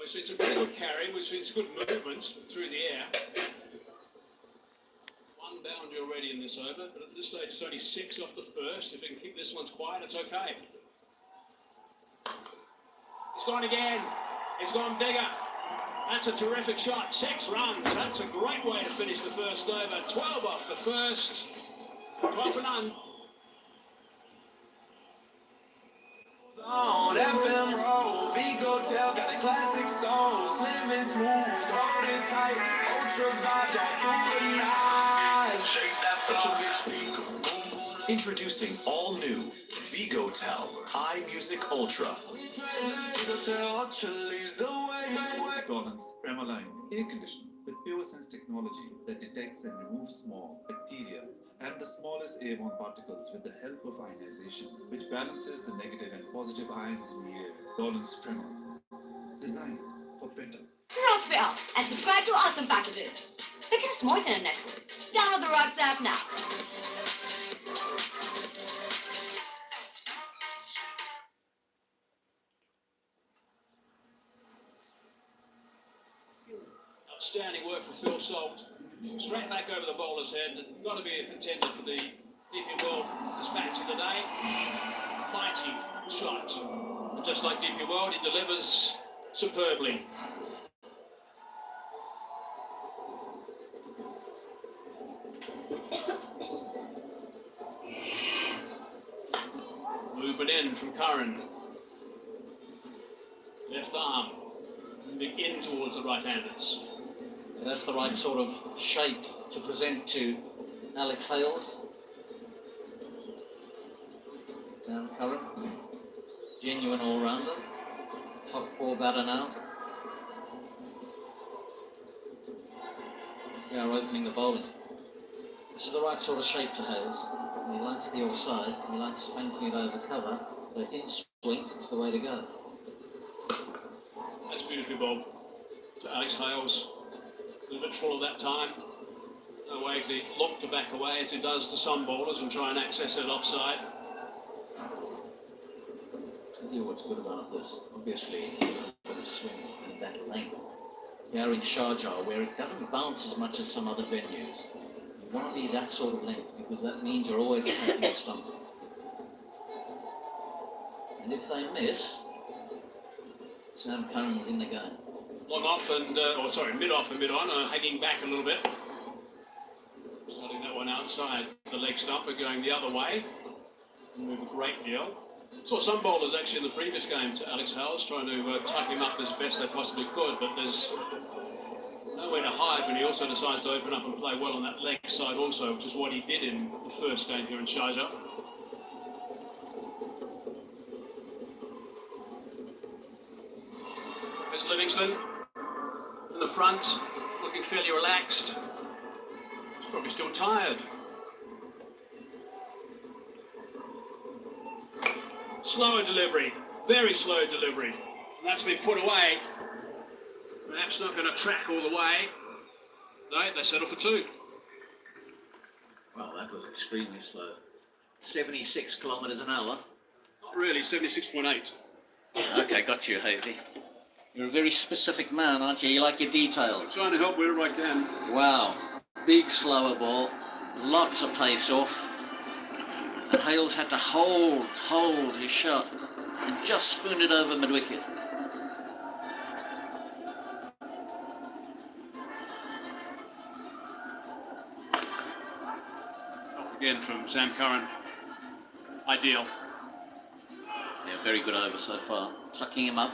We've seen some very good carry. We've seen some good movement through the air. One boundary already in this over, but at this stage it's only 6 off the first. If we can keep this one's quiet, it's okay. It's gone again. It's gone bigger. That's a terrific shot. 6 runs. That's a great way to finish the first over. 12 off the first. 12 for none. On FM roll, Vigotel got the classic soul, slim and smooth, hold it tight, ultra vibe all through the night. Shake that floor. Introducing all new Vigotel iMusic Ultra. Vigotel Ultra leads the way. Dolan's Premaline air conditioner with PureSense technology that detects and removes small bacteria and the smallest airborne particles with the help of ionization, which balances the negative and positive ions in the air. Dolan's Premaline, designed for better. Rock Bell and subscribe to awesome packages. Because it's more than a network. Download the Rocks app now. Outstanding work for Phil Salt. Straight back over the bowler's head. Got to be a contender for the DP World Dispatch of the day. Mighty shot. And just like DP World, he delivers superbly. Movement in from Curran. Left arm. Begin towards the right-handers. That's the right sort of shape to present to Alex Hales. Down Curran. Genuine all-rounder. Top 4 batter now. We are opening the bowling. This is the right sort of shape to Hales. He likes the offside. He likes spanking it over cover. The in-swing is the way to go. That's beautifully bowled to Alex Hales. A little bit full of that time. No way to look to back away as he does to some bowlers and try and access it offside. Tell you what's good about this. Obviously, a bit of swing and that length. We are in Sharjah where it doesn't bounce as much as some other venues. You want to be that sort of length because that means you're always attacking the stumps. And if they miss, Sam Curran's in the game. Long off and, mid off and mid on, hanging back a little bit. Starting that one outside the leg stumper, going the other way. Move a great deal. Saw some bowlers actually in the previous game to Alex Hales trying to tuck him up as best they possibly could, but there's nowhere to hide when he also decides to open up and play well on that leg side also, which is what he did in the first game here in Sharjah. There's Livingston in the front, looking fairly relaxed. He's probably still tired. Slower delivery, very slow delivery. And that's been put away. Perhaps not going to track all the way. No, they settle for 2. Well, that was extremely slow. 76 kilometres an hour. Not really, 76.8. Okay, got you, Hazy. You're a very specific man, aren't you? You like your details. I'm trying to help wherever I can. Wow. Big slower ball. Lots of pace off. And Hales had to hold his shot and just spoon it over mid-wicket. Off again from Sam Curran. Ideal. Yeah, very good over so far. Tucking him up.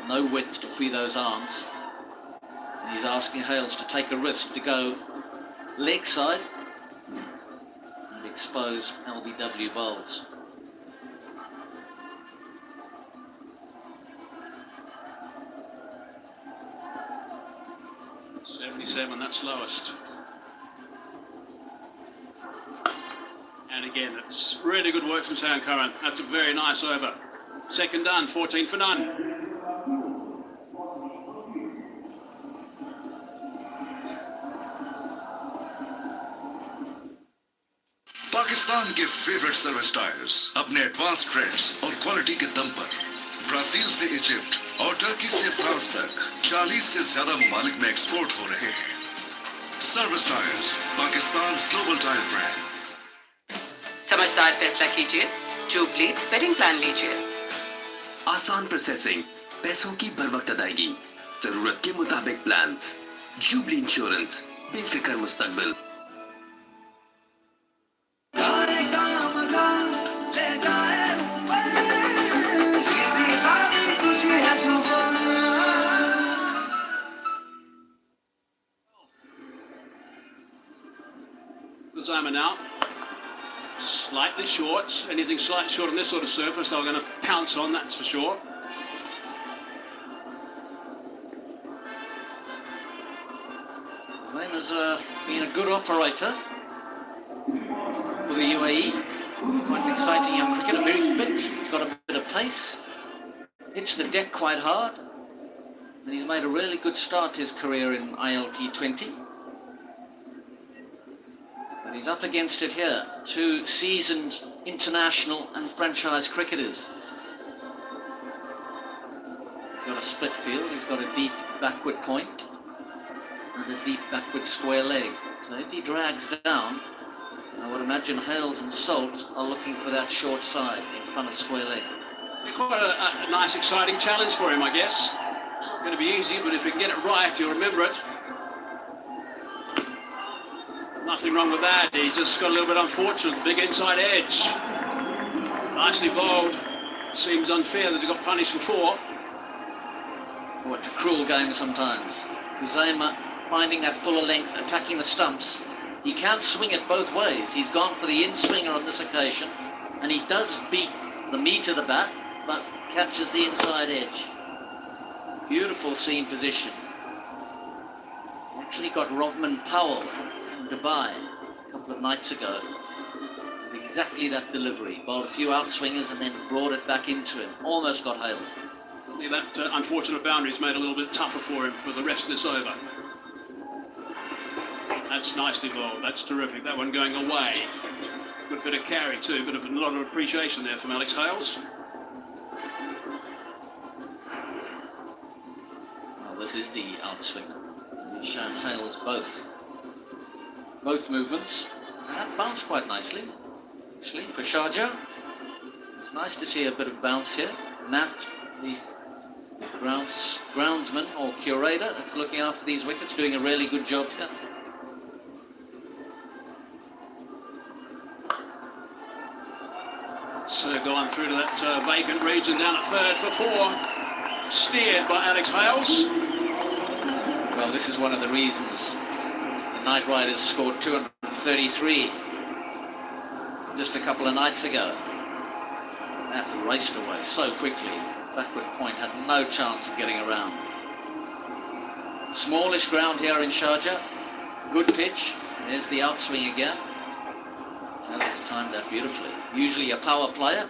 No width to free those arms. And he's asking Hales to take a risk to go leg side and expose LBW bowls. .77, that's lowest. And again, it's really good work from Sam Curran. That's a very nice over. Second done, 14 for none. Pakistan के favourite service tyres अपने advance trends और quality के दम पर Brazil से Egypt और Turkey से France तक 40 से ज्यादा ममालिक में एक्सपोर्ट हो रहे हैं। Service tyres, Pakistan global tyre brand. समझदार फैसला कीजिए, जुबली वेडिंग प्लान लीजिए। आसान प्रोसेसिंग, पैसों की बर वक्त अदायगी, जरूरत के मुताबिक प्लान्स। जुबली इंश्योरेंस, बेफिक्र मुस्तकबिल। Zama now. Slightly short. Anything slightly short on this sort of surface, they're going to pounce on, that's for sure. Zama's been a good operator for the UAE. Quite an exciting young cricketer, very fit. He's got a bit of pace. Hits the deck quite hard. And he's made a really good start to his career in ILT20. But he's up against it here. Two seasoned international and franchise cricketers. He's got a split field, he's got a deep backward point and a deep backward square leg. So if he drags down, I would imagine Hales and Salt are looking for that short side in front of square leg. Quite a nice, exciting challenge for him, I guess. It's not going to be easy, but if he can get it right, you'll remember it. Nothing wrong with that. He just got a little bit unfortunate. Big inside edge. Nicely bowled. Seems unfair that he got punished for 4. Oh, it's a cruel game sometimes. Kuzema finding that fuller length, attacking the stumps. He can't swing it both ways. He's gone for the in-swinger on this occasion, and he does beat the meat of the bat, but catches the inside edge. Beautiful seam position. Actually got Rovman Powell in Dubai a couple of nights ago with exactly that delivery. Bowled a few outswingers and then brought it back into him. Almost got Hales. Certainly that unfortunate boundary's made it a little bit tougher for him for the rest of this over. That's nicely bowled. That's terrific. That one going away. Good bit of carry too. A lot of appreciation there from Alex Hales. Well, this is the outswinger. He's shown Hales both movements. That bounced quite nicely, actually, for Sharjah. It's nice to see a bit of bounce here. Nat, the groundsman or curator that's looking after these wickets, doing a really good job here. It's gone through to that vacant region down at third for 4. Steered by Alex Hales. Well, this is one of the reasons the Knight Riders scored 233 just a couple of nights ago. That raced away so quickly. Backward point had no chance of getting around. Smallish ground here in Sharjah. Good pitch. There's the outswing again. Hales timed that beautifully. Usually a power player.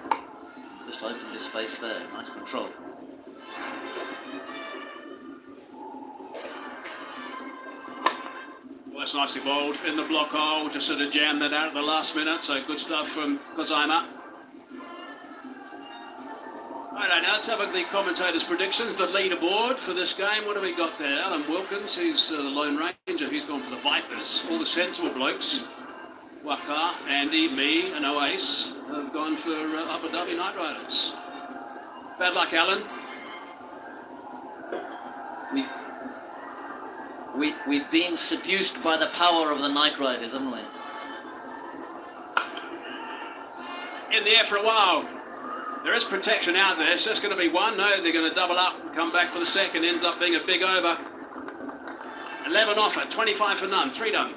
Just opened his face there. Nice control. Well, that's nicely bowled in the block hole. Just sort of jammed that out at the last minute. So good stuff from Kuzema. Right, now let's have a look at the commentators' predictions. The leaderboard for this game. What have we got there? Alan Wilkins, who's the Lone Ranger. He's gone for the Vipers. All the sensible blokes. Waqar, Andy, me and Oace have gone for Abu Dhabi Knight Riders. Bad luck, Alan. We've been seduced by the power of the Knight Riders, haven't we? In the air for a while. There is protection out there. It's just going to be one. No, they're going to double up and come back for the second. Ends up being a big over. 11 off it, 25 for none, 3 done.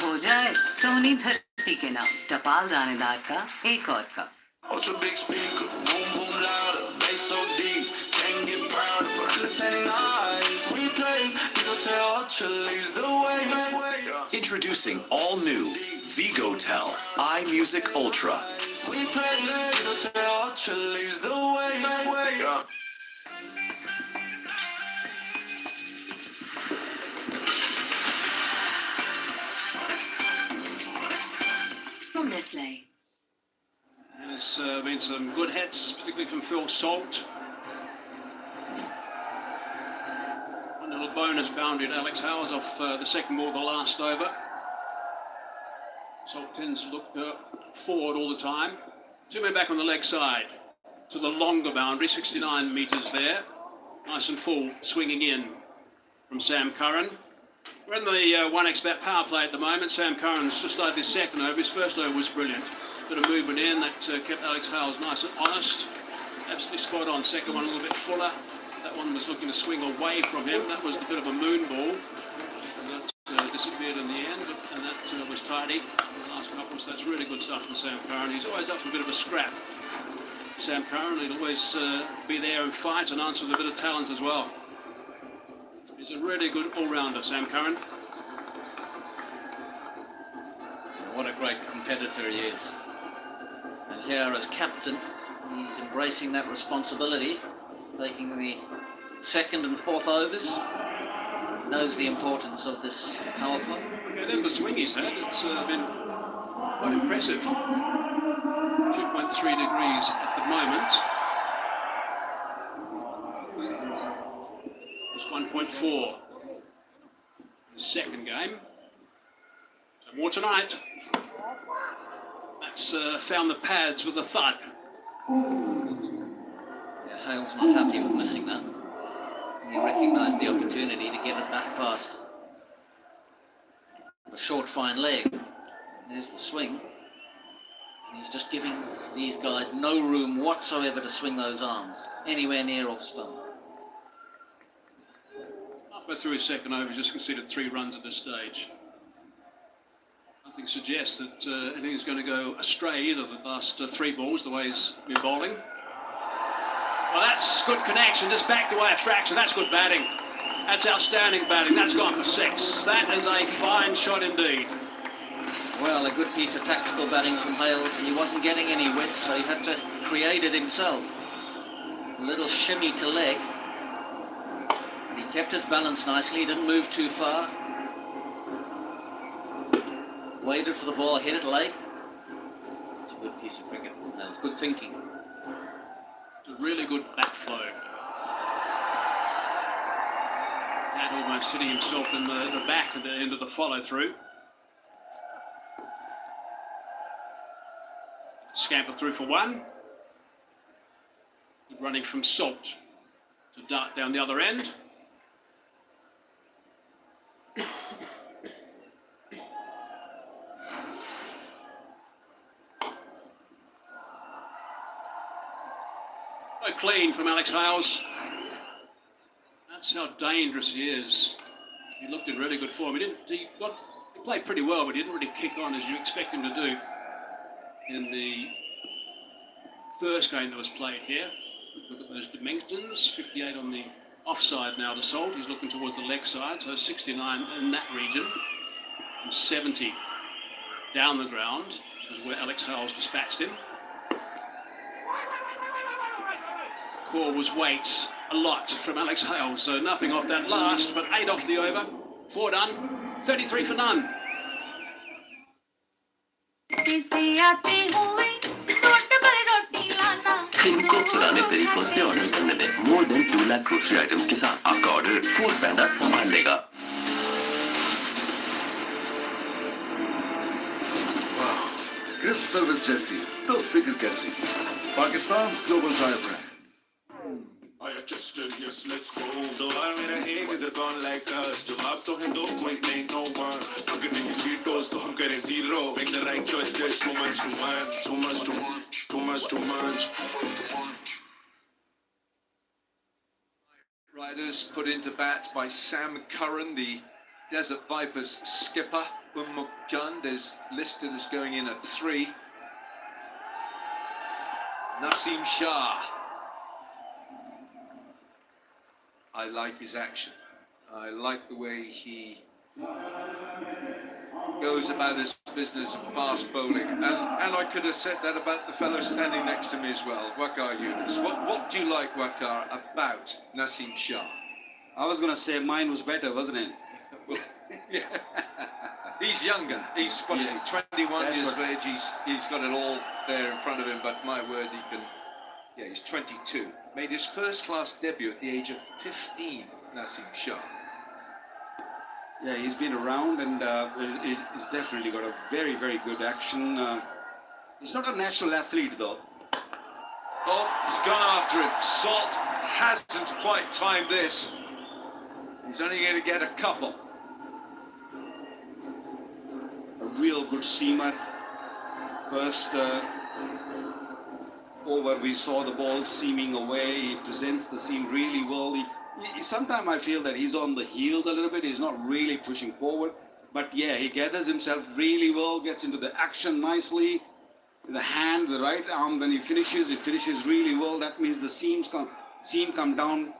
हो जाए सोनी धरती के नाम टपाल दानेदार का एक और cup. Ultra big speaker, boom boom louder, bass so deep, can't get prouder for entertaining eyes. We play, Vigotel Ultra leads the way. Introducing all new Vigotel iMusic Ultra. We play, Vigotel Ultra leads the way. Presley. There's been some good hits, particularly from Phil Salt. One little bonus boundary to Alex Howes off the second ball, the last over. Salt tends to look forward all the time. Two men back on the leg side to the longer boundary, 69 metres there. Nice and full, swinging in from Sam Curran. We're in the 1xBet power play at the moment. Sam Curran's just started his second over. His first over was brilliant. Bit of movement in, that kept Alex Howes nice and honest. Absolutely spot on. Second one a little bit fuller. That one was looking to swing away from him. That was a bit of a moon ball. And that disappeared in the end, and that was tidy. The last couple, so that's really good stuff from Sam Curran. He's always up for a bit of a scrap. Sam Curran, he'll always be there and fight and answer with a bit of talent as well. He's a really good all-rounder, Sam Curran. What a great competitor he is. And here as captain, he's embracing that responsibility, taking the second and fourth overs. He knows the importance of this power play. Yeah, there's the swing he's had. It's been quite impressive. 2.3 degrees at the moment. It's 1.4. The second game. So more tonight. That's found the pads with a thud. Yeah, Hale's not happy with missing that. He recognised the opportunity to get it back past. The short, fine leg. There's the swing. He's just giving these guys no room whatsoever to swing those arms anywhere near off stump. Halfway through his second over, he's just conceded 3 runs at this stage. Nothing suggests that anything's going to go astray either the last 3 balls, the way he's been bowling. Well, that's good connection, just backed away a fraction. That's good batting. That's outstanding batting. That's gone for 6. That is a fine shot indeed. Well, a good piece of tactical batting from Hales. He wasn't getting any width, so he had to create it himself. A little shimmy to leg. He kept his balance nicely, he didn't move too far. Waited for the ball, hit it late. It's a good piece of cricket from Hales. Good thinking. It's a really good backflow. That almost hitting himself in the back at the end of the follow-through. Scamper through for 1. Good running from Salt to dart down the other end. So clean from Alex Hales. That's how dangerous he is. He looked in really good form. He played pretty well, but he didn't really kick on as you expect him to do in the first game that was played here. Look at those dimensions. 58 on the offside now to Salt. He's looking towards the leg side, so 69 in that region. And 70 down the ground, which is where Alex Hales dispatched him. Core was weights a lot from Alex Hales, so nothing off that last, but 8 off the over. 4 done, 33 for none. इनको पुराने तरीकों से order करने दें more than 2 lakh grocery items के साथ आपका order food पैंडा संभाल लेगा। ग्रिप सर्विस जैसी तो फिक्र कैसी Pakistan global tyre brand I adjusted, yes, let's go. So I made a hit with the gun like us. जवाब तो है दो, कोई नहीं, no one. अगर नहीं Cheetos तो हम करें zero. Make the right choice, there's too much to mind. Too much to want, too much to munch. Riders put into bat by Sam Curran, the Desert Vipers skipper. Jund is listed as going in at 3. Naseem Shah. I like his action. I like the way he goes about his business of fast bowling. And I could have said that about the fellow standing next to me as well, Waqar Younis. What do you like, Waqar, about Naseem Shah? I was going to say mine was better, wasn't it? Well, yeah. He's younger. He's, what is he, 21 That's years what- of age. He's got it all there in front of him, but my word, he can... Yeah, he's 22. Made his first-class debut at the age of 15, Naseem Shah. Yeah, he's been around and he's definitely got a very, very good action. He's not a natural athlete, though. Oh, he's gone after him. Salt hasn't quite timed this. He's only going to get a couple. A real good seamer. First over, we saw the ball seaming away. He presents the seam really well. Sometimes I feel that he's on the heels a little bit. He's not really pushing forward. But yeah, he gathers himself really well, gets into the action nicely. The hand, the right arm, when he finishes really well. That means the seam come down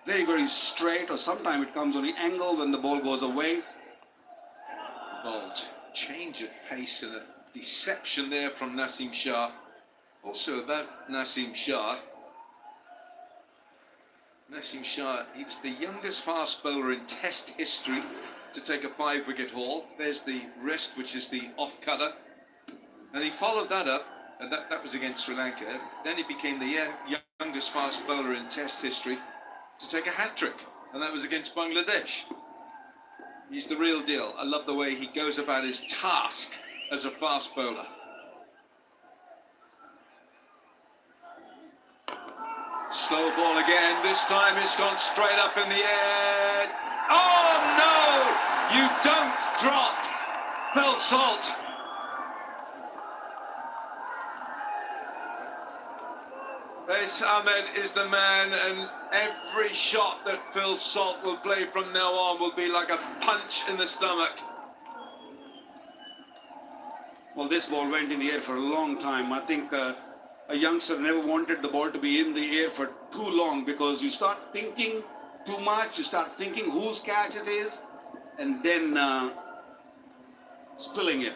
very, very straight, or sometimes it comes on the angle when the ball goes away. Bold change of pace and a deception there from Naseem Shah. Also about Naseem Shah. Naseem Shah, he was the youngest fast bowler in Test history to take a 5-wicket haul. There's the wrist, which is the off-cutter. And he followed that up, and that was against Sri Lanka. Then he became the youngest fast bowler in Test history to take a hat-trick, and that was against Bangladesh. He's the real deal. I love the way he goes about his task as a fast bowler. Slow ball again. This time it's gone straight up in the air. Oh no! You don't drop Phil Salt. This Ahmed is the man, and every shot that Phil Salt will play from now on will be like a punch in the stomach. Well, this ball went in the air for a long time. I think a youngster never wanted the ball to be in the air for too long, because you start thinking too much, you start thinking whose catch it is, and then spilling it.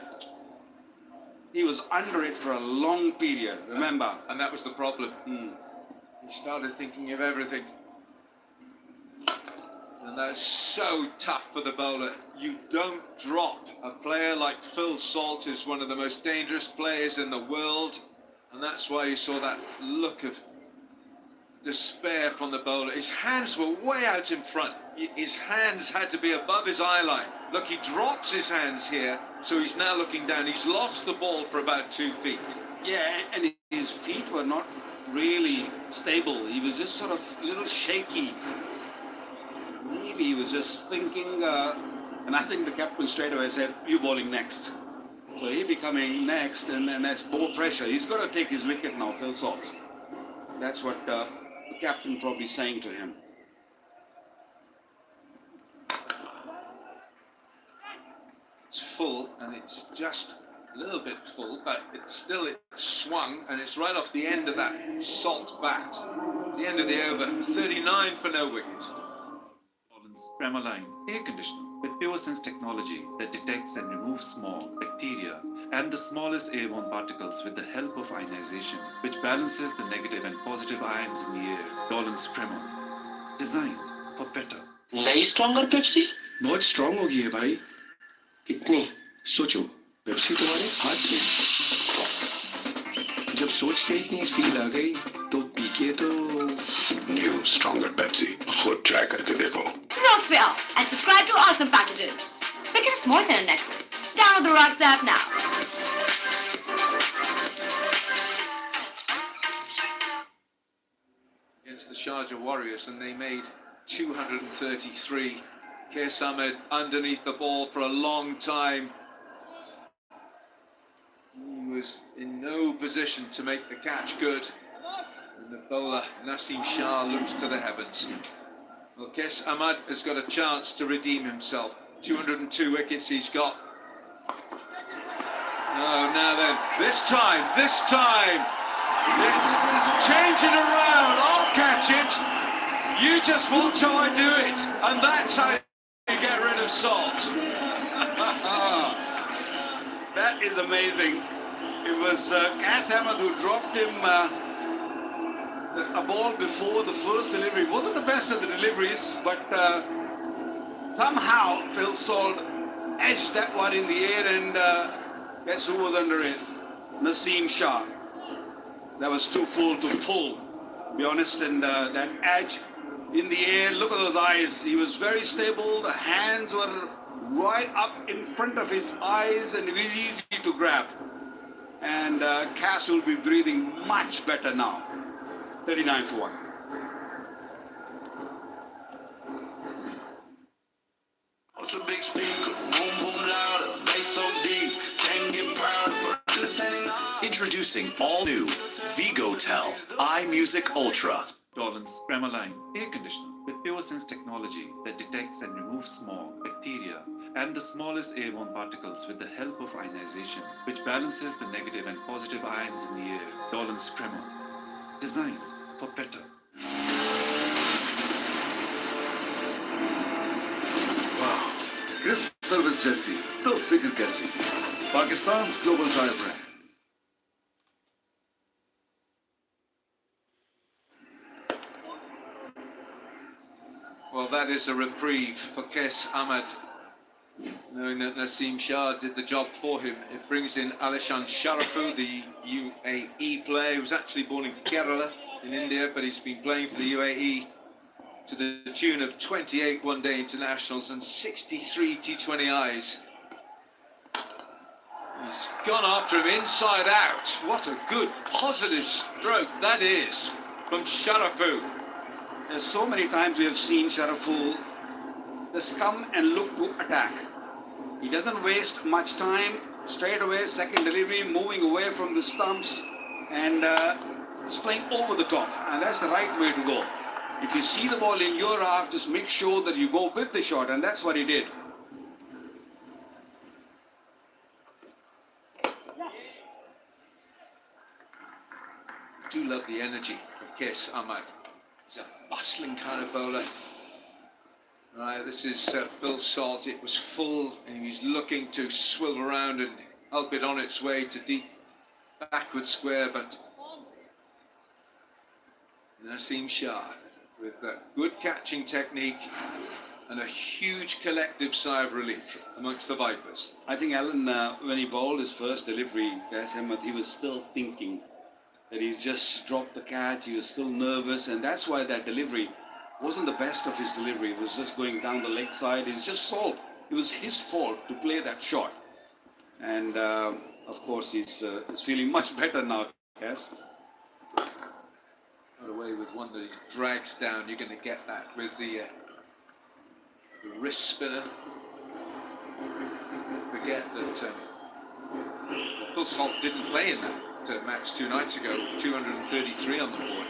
He was under it for a long period, remember? And that was the problem. He started thinking of everything. And that's so tough for the bowler. You don't drop. A player like Phil Salt is one of the most dangerous players in the world. And that's why you saw that look of despair from the bowler. His hands were way out in front. His hands had to be above his eye line. Look, he drops his hands here, so he's now looking down. He's lost the ball for about 2 feet. Yeah, and his feet were not really stable. He was just sort of a little shaky. Maybe he was just thinking, and I think the captain straight away said, "You bowling next." So he'll be coming next, and then that's more pressure. He's got to take his wicket now, Phil Salt. That's what the captain probably saying to him. It's full, and it's just a little bit full, but it's swung, and it's right off the end of that Salt bat. The end of the over, 39 for no wicket. Premaline air conditioner with PureSense technology that detects and removes small bacteria and the smallest airborne particles with the help of ionization, which balances the negative and positive ions in the air. Dolan's Prema, designed for better. नई stronger Pepsi बहुत strong हो गई है भाई। कितनी सोचो, Pepsi तुम्हारे हाथ में। जब सोच के इतनी फील आ गई, तो पी के तो न्यू स्ट्रॉन्गर पेप्सी खुद ट्राई करके देखो। Rocks me up and subscribe to awesome packages. Because it's more than a network. Download the Rocks app now. Against the Sharjah Warriors, and they made 233. Qais Ahmed underneath the ball for a long time. He was in no position to make the catch good. And the bowler, Naseem Shah, looks to the heavens. Well, Qais Ahmed has got a chance to redeem himself. 202 wickets he's got. Oh, now then, this time, it's changing around. I'll catch it. You just watch how I do it. And that's how you get rid of Salt. That is amazing. It was Qais Ahmed who dropped him a ball before the first delivery. Wasn't the best of the deliveries, but somehow Phil Salt edged that one in the air, and guess who was under it? Naseem Shah. That was too full to pull, to be honest, and that edge in the air, look at those eyes. He was very stable. The hands were right up in front of his eyes, and it was easy to grab. And Cass will be breathing much better now. 39 for 1. Ultra big speaker, boom boom louder, bass so deep, can't get proud for entertaining. Introducing all new Vigotel iMusic Ultra. Dolan's Premaline air conditioner with PureSense technology that detects and removes smog, bacteria, and the smallest airborne particles with the help of ionization, which balances the negative and positive ions in the air. Dolan's Prema, designed for better. Wow, grip service जैसी तो फिक्र कैसी पाकिस्तान's global tire brand. Well, that is a reprieve for Kes Ahmed. Knowing that Naseem Shah did the job for him, it brings in Alishan Sharafu, the UAE player. He was actually born in Kerala in India, but he's been playing for the UAE to the tune of 28 one-day internationals and 63 T20Is. He's gone after him inside out. What a good, positive stroke that is from Sharafu. There's so many times we have seen Sharafu just come and look to attack. He doesn't waste much time, straight away, second delivery, moving away from the stumps, and just playing over the top. And that's the right way to go. If you see the ball in your arc, just make sure that you go with the shot, and that's what he did. I do love the energy of Kes Ahmed. He's a bustling kind of bowler. Right, this is Phil Salt. It was full, and he's looking to swivel around and help it on its way to deep backward square, but Naseem Shah with good catching technique and a huge collective sigh of relief amongst the Vipers. I think Alan, when he bowled his first delivery, Kes Ahmed, he was still thinking that he's just dropped the catch. He was still nervous, and that's why that delivery wasn't the best of his delivery. It was just going down the leg side. It's just Salt. It was his fault to play that shot. And of course, he's feeling much better now, Kes. Got away with one that he drags down. You're going to get that with the wrist spinner. Forget that Phil Salt didn't play in that match 2 nights ago. 233 on the board.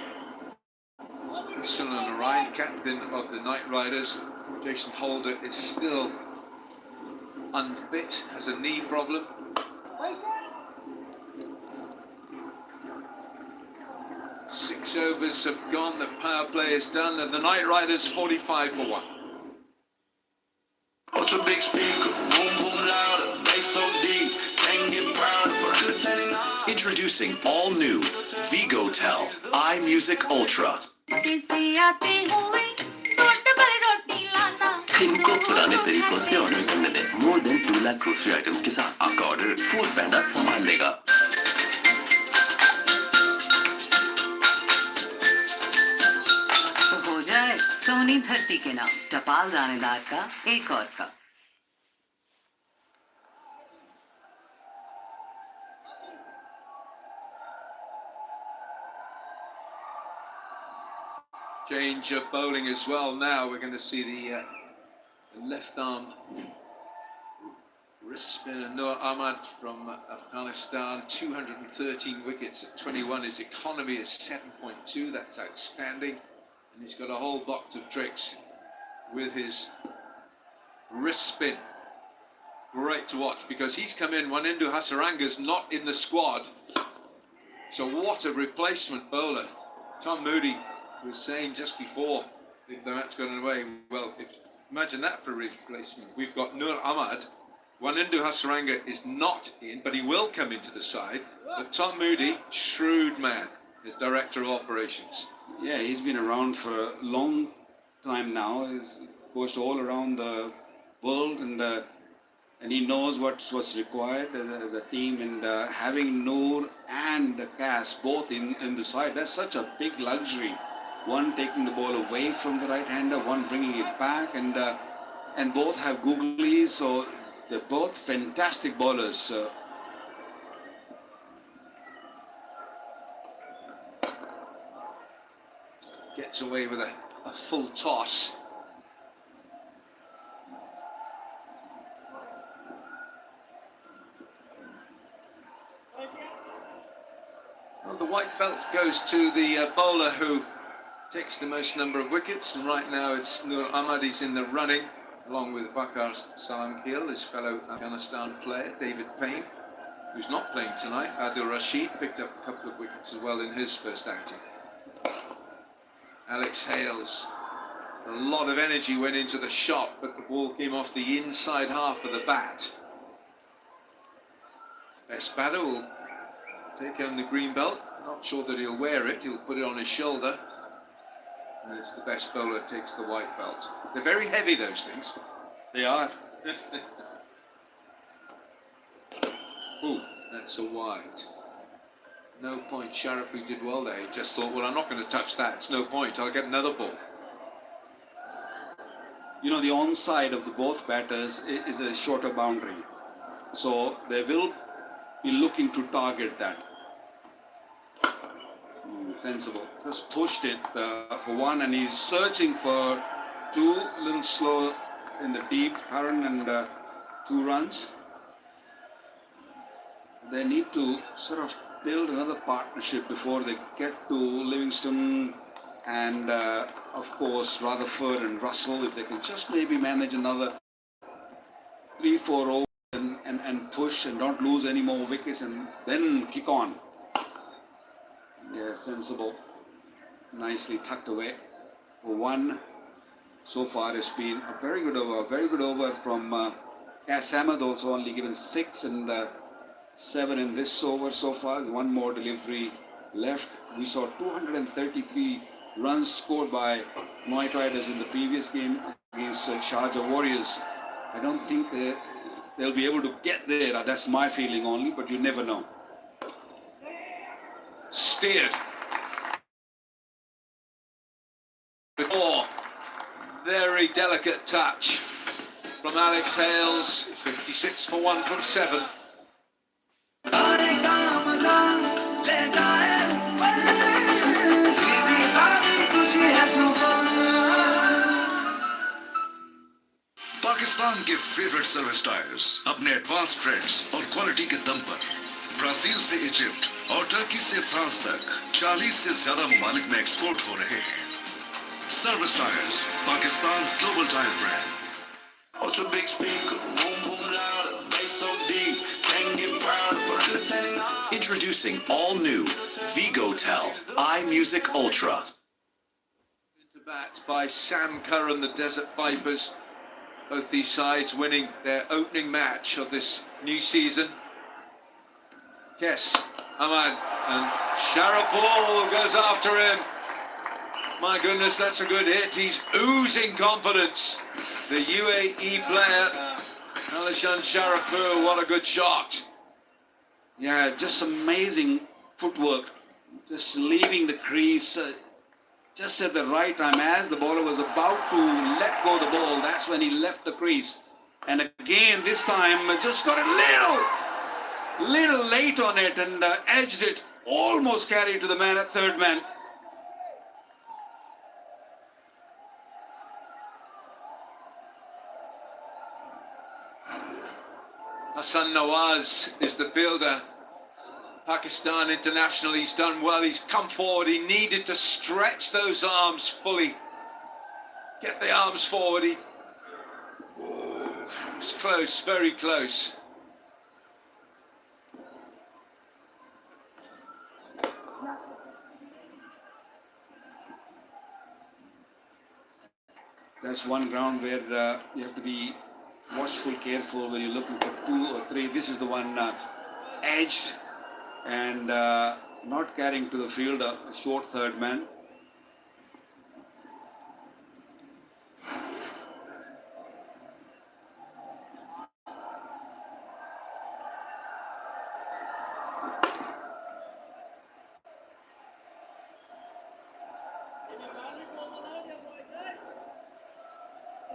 Sunil Narayan, captain of the Knight Riders. Jason Holder is still unfit, has a knee problem. Six overs have gone, the power play is done, and the Knight Riders 45 for 1. Ultra big speaker, boom boom louder, bass so deep, can't get proud for entertaining. Introducing all new Vigotel iMusic Ultra. इनको पुराने तरीकों से order करने दें। More than 2 lakh grocery items के साथ आपका order food पैंडा संभाल लेगा। तो हो जाए सोनी धरती के नाम टपाल दानेदार का एक और cup. Change of bowling as well now. We're going to see the left arm wrist spinner Noor Ahmad from Afghanistan. 213 wickets at 21. His economy is 7.2. That's outstanding. And he's got a whole box of tricks with his wrist spin. Great to watch because he's come in. Wanindu Hasaranga's not in the squad. So what a replacement bowler. Tom Moody was saying just before the match got underway, well, imagine that for a replacement. We've got Noor Ahmad. Wanindu Hasaranga is not in, but he will come into the side. But Tom Moody, shrewd man, is director of operations. Yeah, he's been around for a long time now. He's coached all around the world, and and he knows what's required as a team. And having Noor and Cass both in the side, that's such a big luxury. One taking the ball away from the right-hander, one bringing it back, and both have googlies, so they're both fantastic bowlers. Gets away with a full toss. Well, the white belt goes to the bowler who takes the most number of wickets, and right now it's Nur Ahmad. He's in the running, along with Bakar Salamkheil, his fellow Afghanistan player, David Payne, who's not playing tonight. Adil Rashid picked up a couple of wickets as well in his first outing. Alex Hales, a lot of energy went into the shot, but the ball came off the inside half of the bat. Best batter will take home the green belt. Not sure that he'll wear it, he'll put it on his shoulder. And it's the best bowler that takes the white belt. They're very heavy, those things. They are. Ooh, that's a wide. No point. Sharafu did well there. He just thought, well, I'm not going to touch that. It's no point. I'll get another ball. You know, the onside of the both batters is a shorter boundary. So they will be looking to target that. Sensible. Just pushed it for one, and he's searching for two, a little slow in the deep, Karan, and 2 runs. They need to sort of build another partnership before they get to Livingston and of course Rutherford and Russell. If they can just maybe manage another 3-4 overs and push and don't lose any more wickets and then kick on. Yeah, sensible. Nicely tucked away. For one, so far it's been a very good over from Cass Ahmed, also only given 6 and 7 in this over so far. There's one more delivery left. We saw 233 runs scored by Knight Riders in the previous game against Sharjah Warriors. I don't think they'll be able to get there. That's my feeling only, but you never know. Steered. Oh, very delicate touch from Alex Hales. 56 for 1 from 7. Pakistan के favourite service tyres अपने advance trends और quality के दम पर Brazil से Egypt और Turkey से France तक 40 से ज्यादा ममालिक में एक्सपोर्ट हो रहे हैं। Service tyres, Pakistan global tyre brand. Ultra big speaker, boom boom louder, bass so deep, can't get prouder for entertaining. Introducing all new Vigotel iMusic Ultra. Into bat by Sam Curran, the Desert Vipers. Both these sides winning their opening match of this new season. Yes, Ahmad, and Sharaful goes after him. My goodness, that's a good hit. He's oozing confidence. The UAE player, Alishan Sharaful, what a good shot. Yeah, just amazing footwork. Just leaving the crease just at the right time as the bowler was about to let go the ball. That's when he left the crease. And again, this time, just got a little late on it and edged it. Almost carried to the man at third man. Hassan Nawaz is the fielder. Pakistan international, he's done well, he's come forward, he needed to stretch those arms fully. Get the arms forward, it's close, very close. That's one ground where you have to be watchful, careful when you're looking for 2 or 3. This is the one edged and not carrying to the field, a short third man.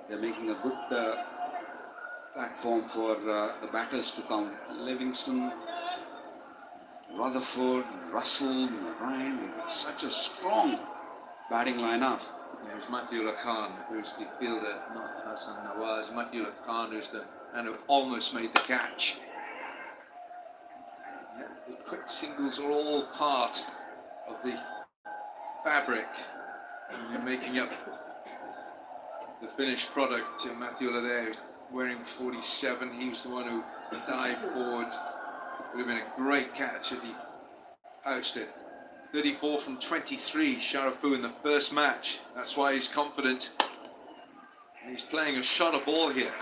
They're making a good platform for the batters to come. Livingston, Rutherford, Russell, Ryan, such a strong batting lineup. There's Matthew Lacan, who's the fielder, not Hassan Nawaz. Matthew Lacan, who's the man who almost made the catch. Yeah, the quick singles are all part of the fabric. And you're making up the finished product. Matthew Lacan wearing 47. He was the one who dived forward. Would have been a great catch had he pouched it. 34 from 23, Sharafu in the first match. That's why he's confident. And he's playing a shot of ball here.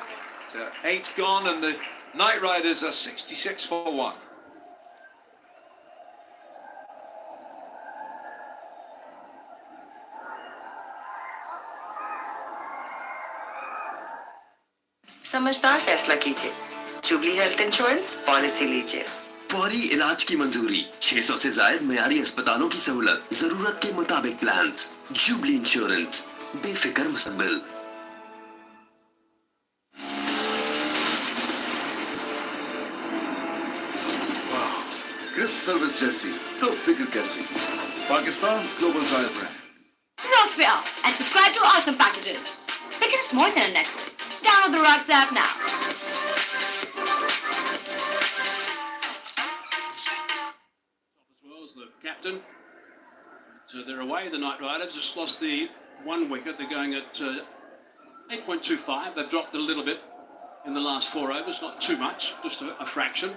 So 8 gone, and the Knight Riders are 66 for 1. समझदार फैसला कीजिए। Jubilee health insurance policy लीजिए। फौरी इलाज की मंजूरी, 600 से जायद मयारी अस्पतालों की सहूलत, जरूरत के मुताबिक प्लान्स। जुबली इंश्योरेंस, बेफिक्र मुस्तकबिल। ग्रिप सर्विस जैसी तो फिक्र कैसी। Pakistan global drive brand. Rugs Be Out and subscribe to awesome packages. Because it's more than a network. Download the Rugs app now. As well as the captain. So they're away, the Knight Riders. Just lost the 1 wicket. They're going at 8.25. They've dropped it a little bit in the last 4 overs. Not too much, just a fraction.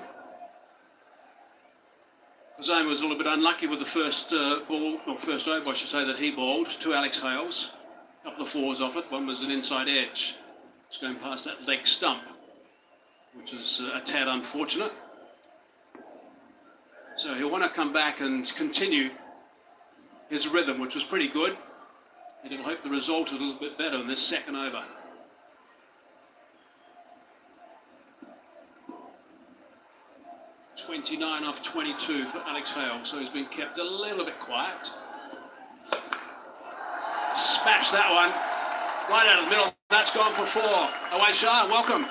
Kazama was a little bit unlucky with the first ball, or first over, I should say, that he bowled to Alex Hales. A couple of fours off it. One was an inside edge. It's going past that leg stump, which is a tad unfortunate. So he'll want to come back and continue his rhythm, which was pretty good. And he'll hope the result is a little bit better in this second over. .29 off 22 for Alex Hale, so he's been kept a little bit quiet. Smash that one right out of the middle. That's gone for 4. Away Shah, welcome.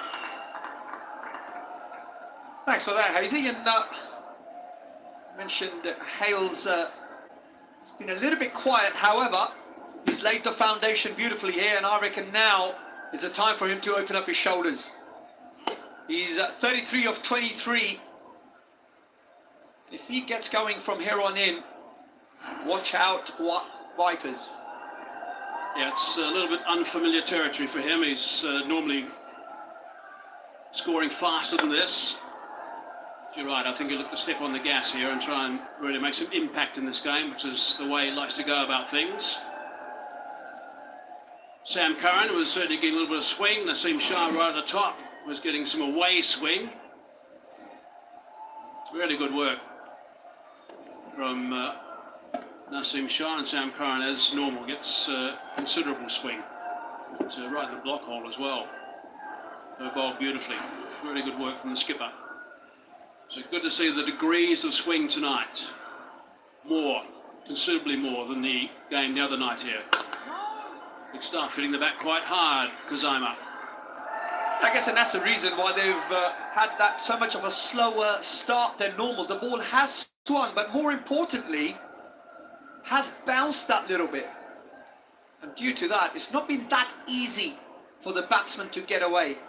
Thanks for that, Hazy. And mentioned Hale's it's been a little bit quiet. However, he's laid the foundation beautifully here, and I reckon now is the time for him to open up his shoulders. He's 33 of 23. If he gets going from here on in, watch out, Vipers. Yeah, it's a little bit unfamiliar territory for him. He's normally scoring faster than this. You're right, I think he'll look to step on the gas here and try and really make some impact in this game, which is the way he likes to go about things. Sam Curran was certainly getting a little bit of swing. Naseem Shah right at the top was getting some away swing. It's really good work from Naseem Shah, and Sam Curran, as normal, gets considerable swing. It's right in the block hole as well. They bowled beautifully. Really good work from the skipper. So good to see the degrees of swing tonight. More, considerably more than the game the other night here. Big stuff, hitting the bat quite hard, Kazama. I guess, and that's the reason why they've had that so much of a slower start than normal. The ball has swung, but more importantly, has bounced that little bit. And due to that, it's not been that easy for the batsman to get away.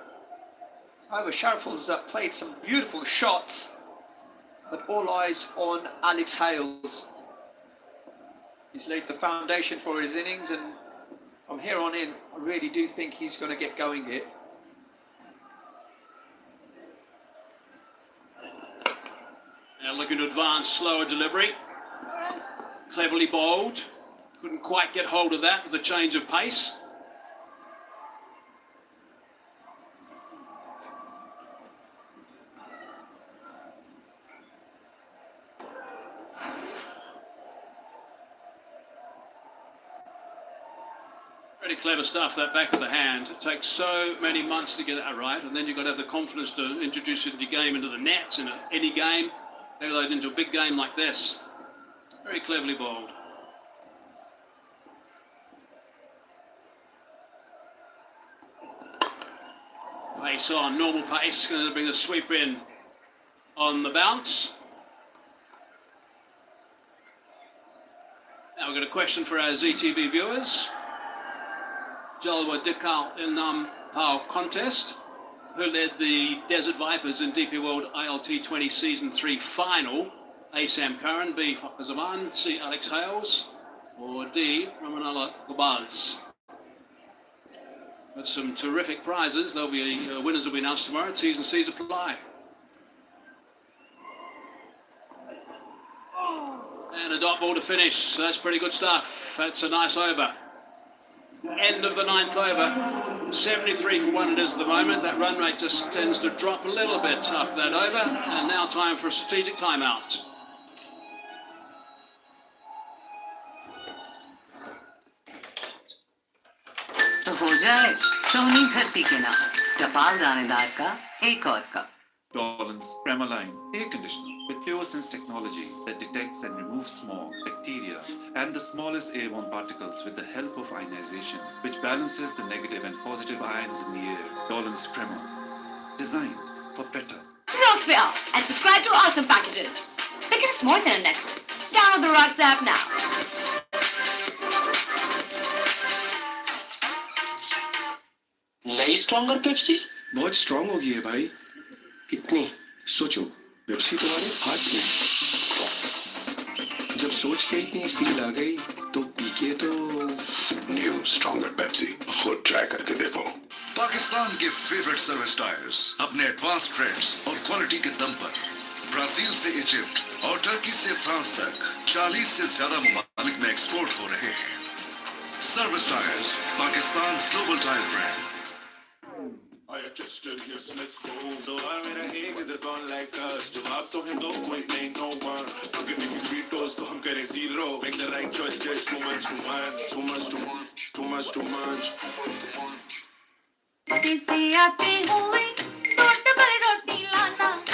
However, Sharaful's played some beautiful shots, but all eyes on Alex Hales. He's laid the foundation for his innings, and from here on in, I really do think he's going to get going here. Now looking to advance, slower delivery. Cleverly bowled. Couldn't quite get hold of that with the change of pace. Pretty clever stuff, that back of the hand. It takes so many months to get that right, and then you've got to have the confidence to introduce it into your game, into the nets, in any game, let alone into a big game like this. Very cleverly bowled. Pace on, normal pace, going to bring the sweep in on the bounce. Now we've got a question for our ZTV viewers. Jalwa Dikal in Pau contest, who led the Desert Vipers in DP World ILT 20 Season 3 final? A. Sam Curran, B. Fakhar Zaman, C. Alex Hales, or D. Ramanala Gobaz. Got some terrific prizes. There'll be winners will be announced tomorrow. T's and C's apply. And a dot ball to finish. So that's pretty good stuff. That's a nice over. End of the 9th over. 73 for 1 it is at the moment. That run rate just tends to drop a little bit after that over. And now time for a strategic timeout. तो हो जाए सोनी धरती के नाम टपाल दानेदार का एक और cup Dolan's Premaline air conditioner with PureSense technology that detects and removes smog, bacteria, and the smallest airborne particles with the help of ionization, which balances the negative and positive ions in the air. Dolan's Prema, designed for better. Rocks पे आओ and subscribe to awesome packages. Because it's more than a network. Download the Rocks app now. नई stronger Pepsi? बहुत strong हो गई है भाई। कितनी? सोचो, पेप्सी तुम्हारे हाथ में। जब सोच के इतनी फील आ गई तो पी के तो न्यू स्ट्रॉन्गर पेप्सी खुद ट्राई करके देखो। पाकिस्तान के फेवरेट सर्विस टायर्स अपने एडवांस ट्रेंड्स और क्वालिटी के दम पर ब्राजील से इजिप्ट और टर्की से फ्रांस तक 40 से ज्यादा ममालिक में एक्सपोर्ट हो रहे हैं। Service tyres, Pakistan global tyre brand. I just stood here, so let's go. So I made a hit with the gun like us. जवाब तो है दो, कोई नहीं, no one. I'm giving you 3 toes, तो हम करें 0. Make the right choice, there's too much to mind. Too much to want, too much to munch.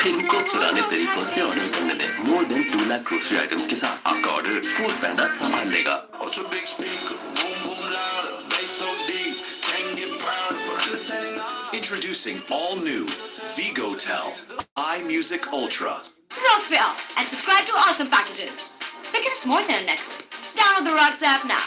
इनको पुराने तरीकों से ऑर्डर करने दें। More than 2 lakh grocery items के साथ आपका ऑर्डर फूड पैंडा संभाल लेगा। Ultra big speaker, boom boom louder, bass so deep, can't get proud for entertaining. Introducing all new VigoTel iMusic Ultra. Rocks पे आओ and subscribe to awesome packages. Because it's more than a network. Download the Rocks app now.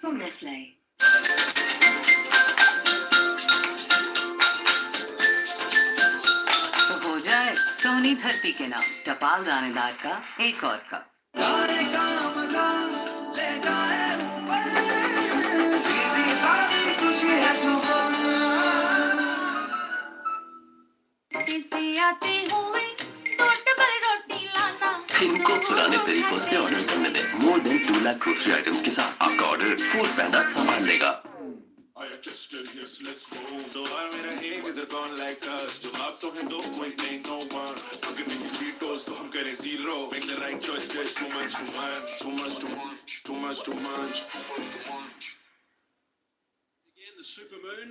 From Nestle. तो हो जाए सोनी धरती के नाम टपाल दानेदार का एक और कप इनको पुराने तरीकों से ऑर्डर करने दें। More than 2 lakh grocery items के साथ आपका ऑर्डर फूड पैंडा संभाल लेगा। I just stood here, so let's go. So I made a hit with the gun like us. जवाब तो है दो, कोई नहीं, no one. I'm giving you 3 toes, तो हम करें 0. Make the right choice, there's too much to mind. Too much to want, too much to munch. Again, the supermoon.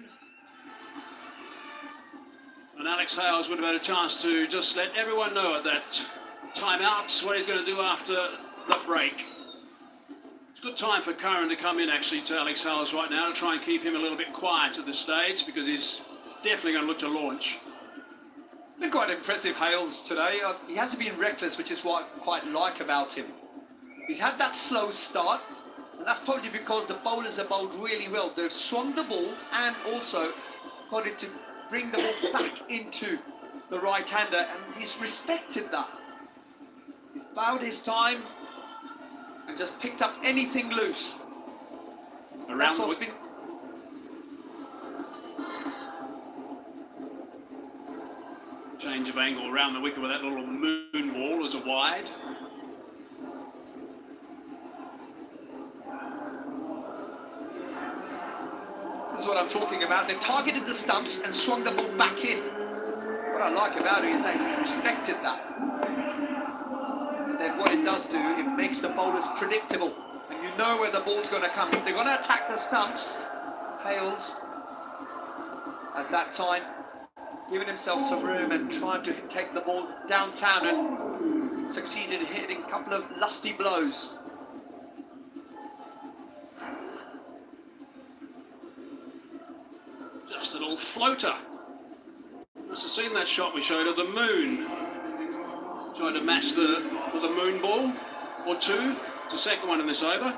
And Alex Hales would have had a chance to just let everyone know at that timeout what he's going to do after the break. It's a good time for Curran to come in actually to Alex Hales right now to try and keep him a little bit quiet at this stage because he's definitely going to look to launch. Been quite impressive, Hales, today. He hasn't been reckless, which is what I quite like about him. He's had that slow start, and that's probably because the bowlers have bowled really well. They've swung the ball and also got it to bring the ball back into the right-hander, and he's respected that. He's bowed his time and just picked up anything loose. That's what's been... Change of angle around the wicket with that little moon ball as a wide. This is what I'm talking about. They targeted the stumps and swung the ball back in. What I like about it is they respected that. And then what it does do, it makes the bowlers predictable. And you know where the ball's going to come. If they're going to attack the stumps, Hales has that time giving himself some room and trying to take the ball downtown and succeeded in hitting a couple of lusty blows. Just a little floater. Must have seen that shot we showed of the moon. Trying to match the moon ball or two. It's the second one in this over.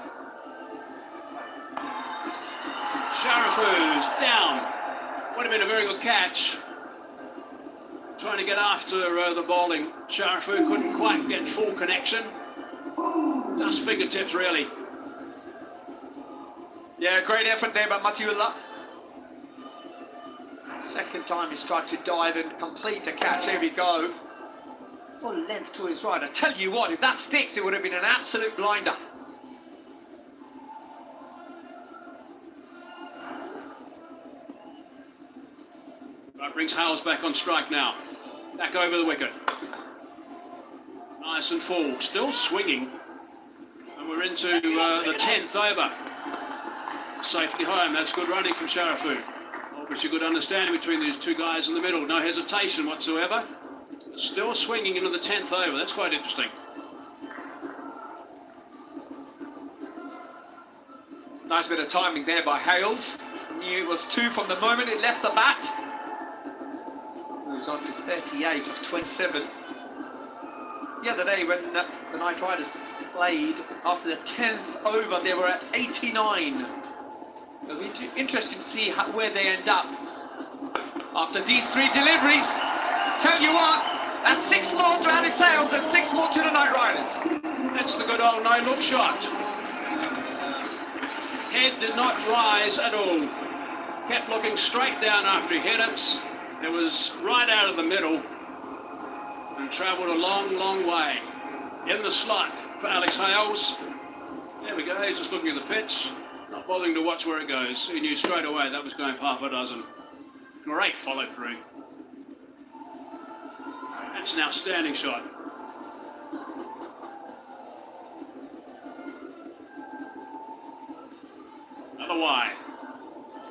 Sharafu's down. Would have been a very good catch. Trying to get after the bowling. Sharafu couldn't quite get full connection. Just fingertips, really. Yeah, great effort there by Matiullah. Second time he's tried to dive and complete a catch. Here we go. Full length to his right. I tell you what, if that sticks, it would have been an absolute blinder. That brings Hales back on strike now. Back over the wicket. Nice and full. Still swinging. And we're into the 10th over. Safely home. That's good running from Sharafu. Obviously good understanding between these two guys in the middle. No hesitation whatsoever. Still swinging into the 10th over. That's quite interesting. Nice bit of timing there by Hales. Knew it was 2 from the moment it left the bat. Moves on to 38 of 27. The other day when the Knight Riders played, after the 10th over, they were at 89. It'll be interesting to see where they end up after these 3 deliveries. Tell you what, that's 6 more to Alex Hales and 6 more to the Knight Riders. That's the good old no-look shot. Head did not rise at all. Kept looking straight down after he hit it. It was right out of the middle and travelled a long, long way. In the slot for Alex Hales. There we go, he's just looking at the pitch. Not bothering to watch where it goes. He knew straight away that was going for half a dozen. Great follow through. That's an outstanding shot. Another wide.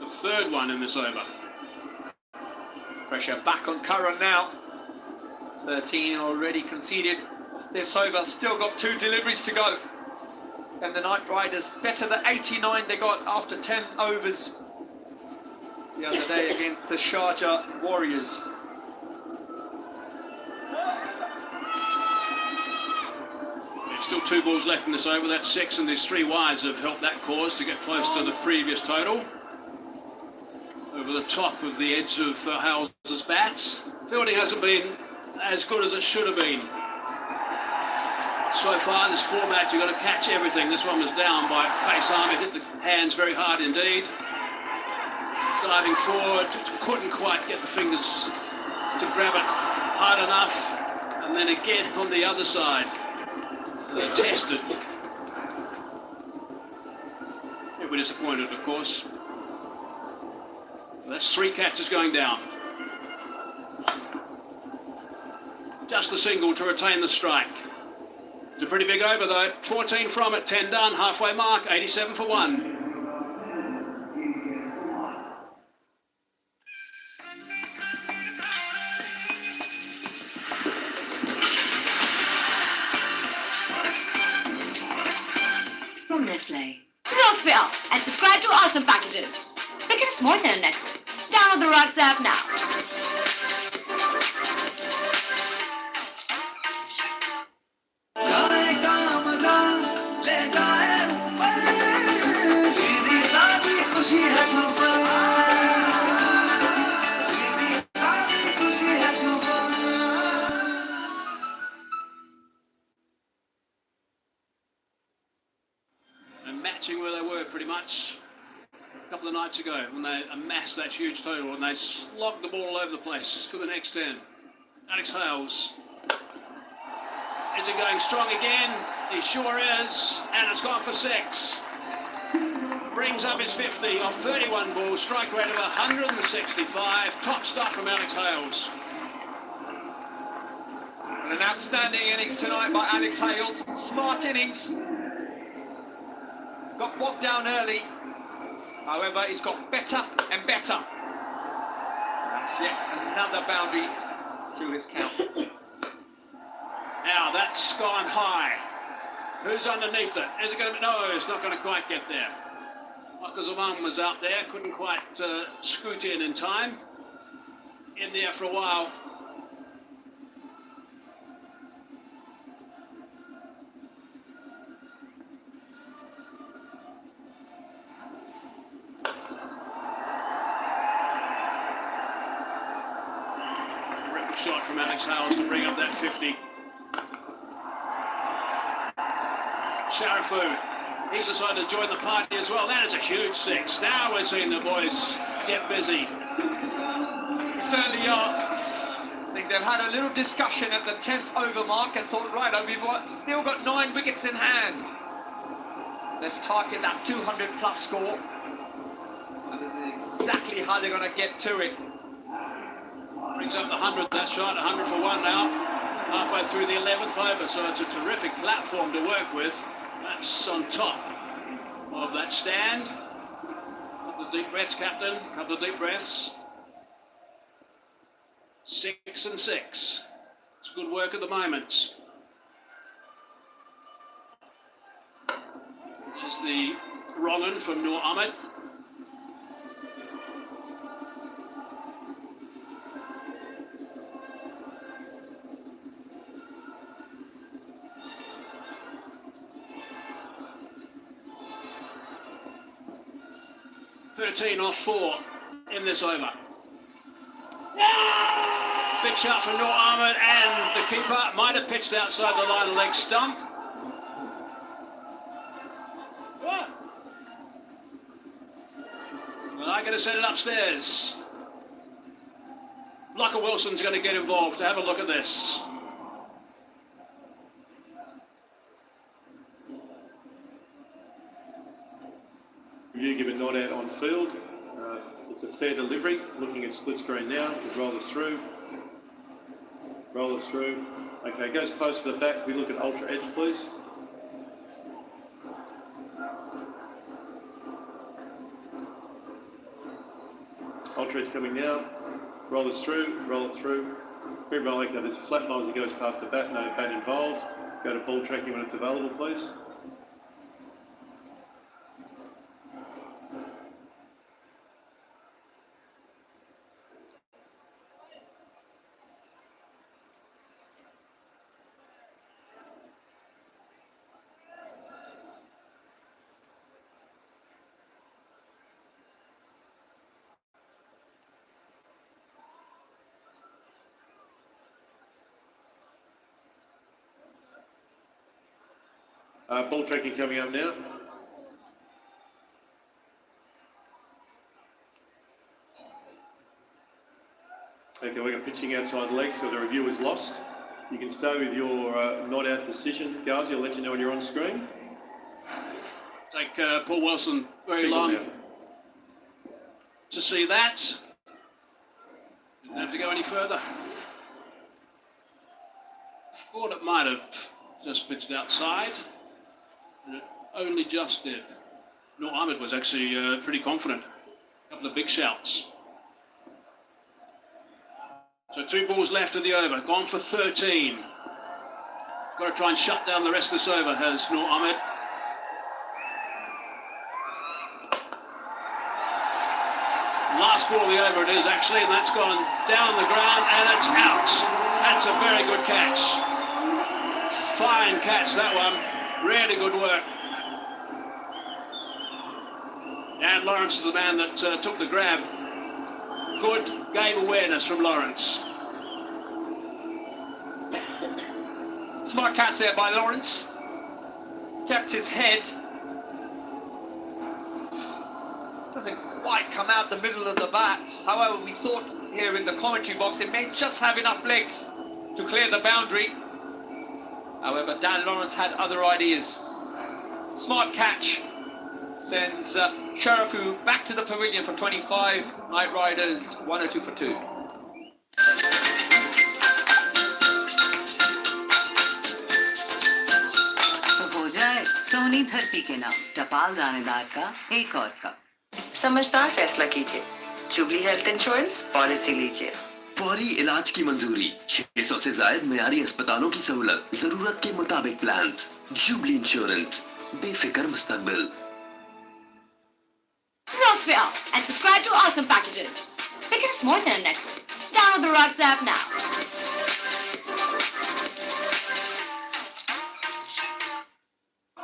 The 3rd one in this over. Pressure back on Curran now. 13 already conceded this over. Still got 2 deliveries to go. And the Knight Riders better the 89 they got after 10 overs the other day against the Sharjah Warriors. There's still 2 balls left in this over. That's 6, and these 3 wides have helped that cause to get close to the previous total. Over the top of the edge of Hales' bats. Fielding hasn't been as good as it should have been. So far, this format, you've got to catch everything. This one was down by pace arm. It hit the hands very hard indeed. Diving forward, couldn't quite get the fingers to grab it hard enough. And then again on the other side. So they tested. They were disappointed, of course. That's 3 catches going down. Just the single to retain the strike. It's a pretty big over though. 14 from it, 10 done, halfway mark, 87 for 1. From Nestle. Rocks me up and subscribe to awesome packages. Because it's more than a network. Download the Rocks app now. And matching where they were pretty much a couple of nights ago when they amassed that huge total and they slogged the ball all over the place for the next 10. Alex Hales. Is he going strong again? He sure is, and it's gone for 6. Brings up his 50 off 31 balls, strike rate of 165. Top stuff from Alex Hales. And an outstanding innings tonight by Alex Hales. Smart innings. Got bogged down early. However, he's got better and better. That's yet another boundary to his count. Now that's gone high. Who's underneath it? Is it going to be? No, it's not going to quite get there. Michael Zaman was out there, couldn't quite scoot in time. In there for a while. Terrific shot from Alex Hales to bring up that 50. Sharafu, he's decided to join the party as well. That is a huge six. Now we're seeing the boys get busy. Certainly are. I think they've had a little discussion at the 10th over mark and thought, right, we've still got 9 wickets in hand. Let's target that 200 plus score. And this is exactly how they're going to get to it. Brings up the 100, that shot, 100 for one now. Halfway through the 11th over, so it's a terrific platform to work with. That's on top of that stand. Couple of deep breaths, Captain. Couple of deep breaths. 6 and 6. It's good work at the moment. There's the wrong un from Noor Ahmed. Off 4 in this over. Big shot from Noor Ahmed, and the keeper might have pitched outside the line of leg stump. Well, I'm going to send it upstairs. Locker Wilson's going to get involved to have a look at this. Review given not out on field. It's a fair delivery. Looking at split screen now. We roll this through. Roll this through. Okay, goes close to the back. We look at ultra edge, please. Ultra edge coming now. Roll this through. Roll it through. Very well like that. There's a flat line as it goes past the bat. No bat involved. Go to ball tracking when it's available, please. Ball tracking coming up now. Okay, we've got pitching outside leg, so the review is lost. You can stay with your not out decision. Ghazi, I'll let you know when you're on screen. Take Paul Wilson very Single long now. to see that. Didn't have to go any further. Thought it might have just pitched outside. And it only just did. Noor Ahmed was actually pretty confident. A couple of big shouts. So 2 balls left of the over. Gone for 13. Got to try and shut down the rest of this over, has Noor Ahmed. Last ball of the over it is actually, and that's gone down the ground and it's out. That's a very good catch. Fine catch, that one. Really good work. And Lawrence is the man that took the grab. Good game awareness from Lawrence. Smart catch there by Lawrence. Kept his head. Doesn't quite come out the middle of the bat. However, we thought here in the commentary box it may just have enough legs to clear the boundary. However, Dan Lawrence had other ideas. Smart catch sends Sharafu back to the pavilion for 25. Knight Riders 102 for 2. जाए सोनी धरती के नाम टपाल दानेदार का एक और cup. समझदार फैसला कीजिए, जुबली हेल्थ इंश्योरेंस पॉलिसी लीजिए। फौरी इलाज की मंजूरी, 600 से ज्यादा मयारी अस्पतालों की सहूलत, जरूरत के मुताबिक प्लान्स। जुबली इंश्योरेंस, बेफिक्र मुस्तकबिल। Rocks me up and subscribe to awesome packages. Because it's more than a network. Download the Rocks app now.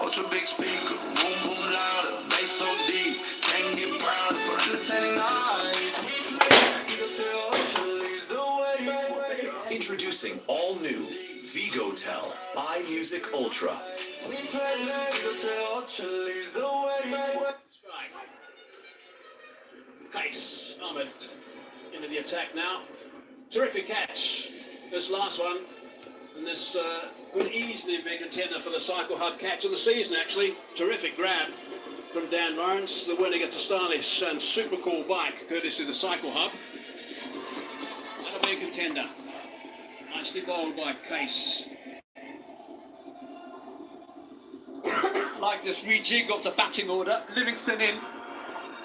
Ultra big speaker, boom boom louder, bass so deep, can't get prouder for entertaining eyes. Introducing all new Vigotel iMusic Ultra. Case Ahmed into the attack now. Terrific catch. This last one. And this could easily be a contender for the Cycle Hub catch of the season, actually. Terrific grab from Dan Lawrence. The winner gets a stylish and super cool bike, courtesy of the Cycle Hub. That'll be a contender. Nicely bowled by Case. Like this rejig of the batting order. Livingston in,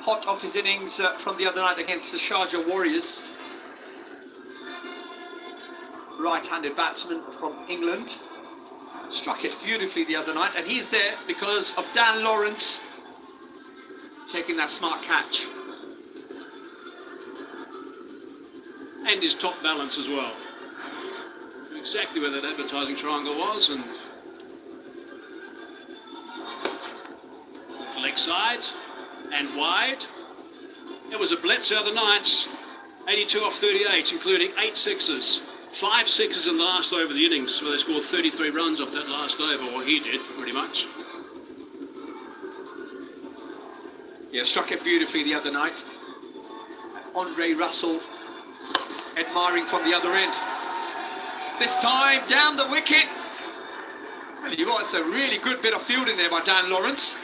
hot off his innings from the other night against the Sharjah Warriors. Right-handed batsman from England. Struck it beautifully the other night, and he's there because of Dan Lawrence taking that smart catch. And his top balance as well. Exactly where that advertising triangle was, and leg side and wide. It was a blitz the other night. 82 off 38, including 8 sixes. 5 sixes in the last over of the innings, where they scored 33 runs off that last over, or he did, pretty much. Yeah, struck it beautifully the other night. Andre Russell admiring from the other end. This time down the wicket. And you've got a really good bit of fielding there by Dan Lawrence.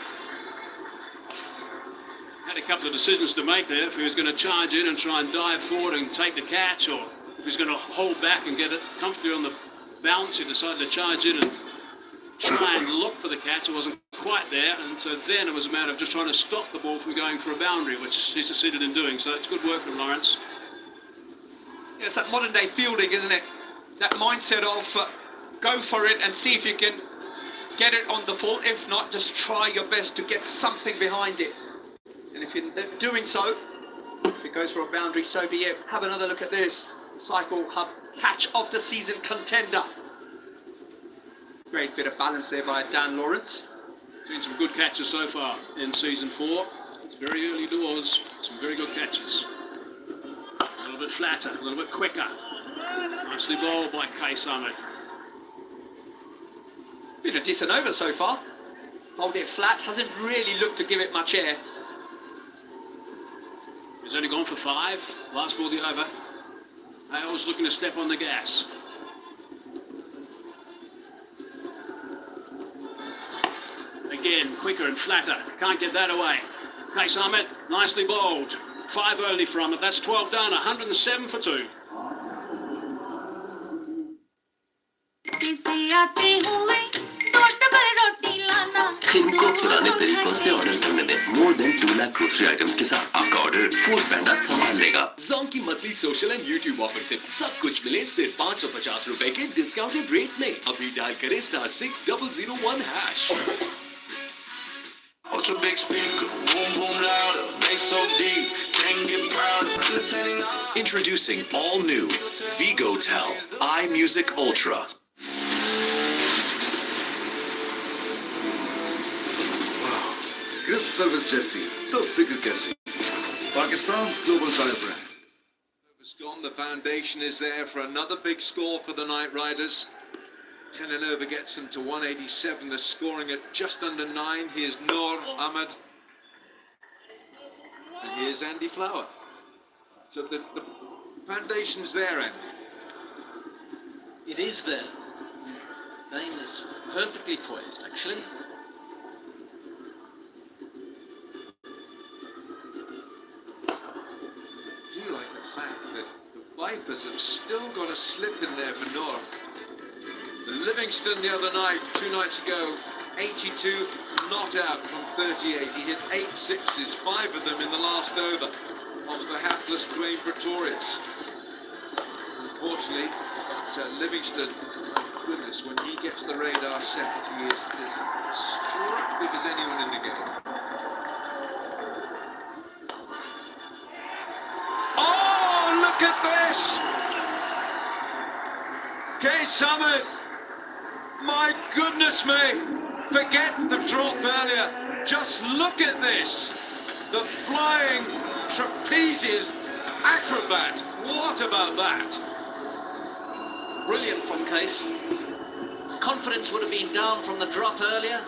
Had a couple of decisions to make there, if he was going to charge in and try and dive forward and take the catch, or if he's going to hold back and get it comfortably on the bounce. He decided to charge in and try and look for the catch. It wasn't quite there, and so then it was a matter of just trying to stop the ball from going for a boundary, which he succeeded in doing. So it's good work from Lawrence. Yeah, it's that modern day fielding, isn't it? That mindset of go for it and see if you can get it on the full. If not, just try your best to get something behind it. And if you're doing so, if it goes for a boundary, so be it. Have another look at this. Cycle Hub catch of the season contender. Great bit of balance there by Dan Lawrence. Seen some good catches so far in season 4. It's very early doors. Some very good catches. A little bit flatter, a little bit quicker. Nicely bowled by Case Ahmed. Been a decent over so far. Hold it flat, hasn't really looked to give it much air. He's only gone for 5. Last ball of the over. Hales looking to step on the gas. Again, quicker and flatter. Can't get that away. Case Ahmed, nicely bowled. 5 only from it. That's 12 down, 107 for 2. इनको पुराने तरीकों से order करने दें। More than 2 lakh grocery items के साथ आपका order food पैंडा संभाल लेगा। जोंग की monthly social and YouTube offer से सब कुछ मिले सिर्फ 550 रुपए के डिस्काउंटेड रेट में। अभी डायल करें *6001#। Ultra big speaker, boom boom louder, bass so deep, can't get prouder. Introducing all new Vigotel iMusic Ultra. Grip service जैसी तो फिक्र कैसी Pakistan's global tire brand. It's gone. The foundation is there for another big score for the Knight Riders. 10 and over gets them to 187. They're scoring at just under 9. Here's Noor Ahmed. And here's Andy Flower. So the foundation's there, Andy. It is there. Game is perfectly poised, actually. I do like the fact that the Vipers have still got a slip in there for Noor. Livingston the other night, 2 nights ago, 82 not out from 38. He hit 8 sixes, 5 of them in the last over of the hapless Dwayne Pretorius. Unfortunately, but Livingston, my goodness, when he gets the radar set, he is as destructive as anyone in the game. Oh, look at this! Kay Summit, my goodness me, forget the drop earlier, just look at this, the flying trapezes acrobat, what about that? Brilliant from Case. His confidence would have been down from the drop earlier,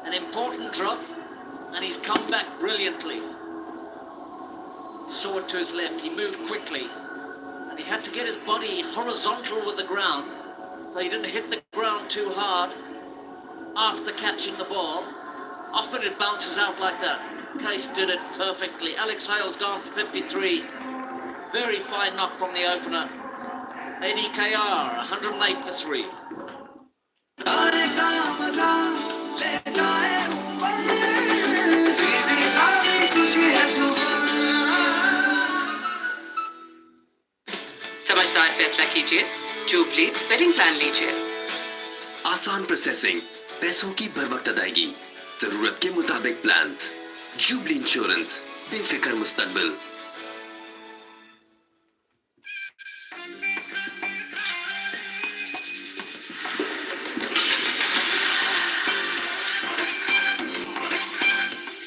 an important drop, and he's come back brilliantly. Saw it to his left, he moved quickly, and he had to get his body horizontal with the ground, so he didn't hit the ground too hard after catching the ball. Often it bounces out like that. Case did it perfectly. Alex Hale's gone for 53. Very fine knock from the opener. ADKR, 108 for 3. समझदार फैसला कीजिए jubilee wedding plan लीजिए आसान processing, पैसों की बर वक्त अदायगी, जरूरत के मुताबिक प्लान्स। जुबली इंश्योरेंस, बेफिक्र मुस्तकबिल।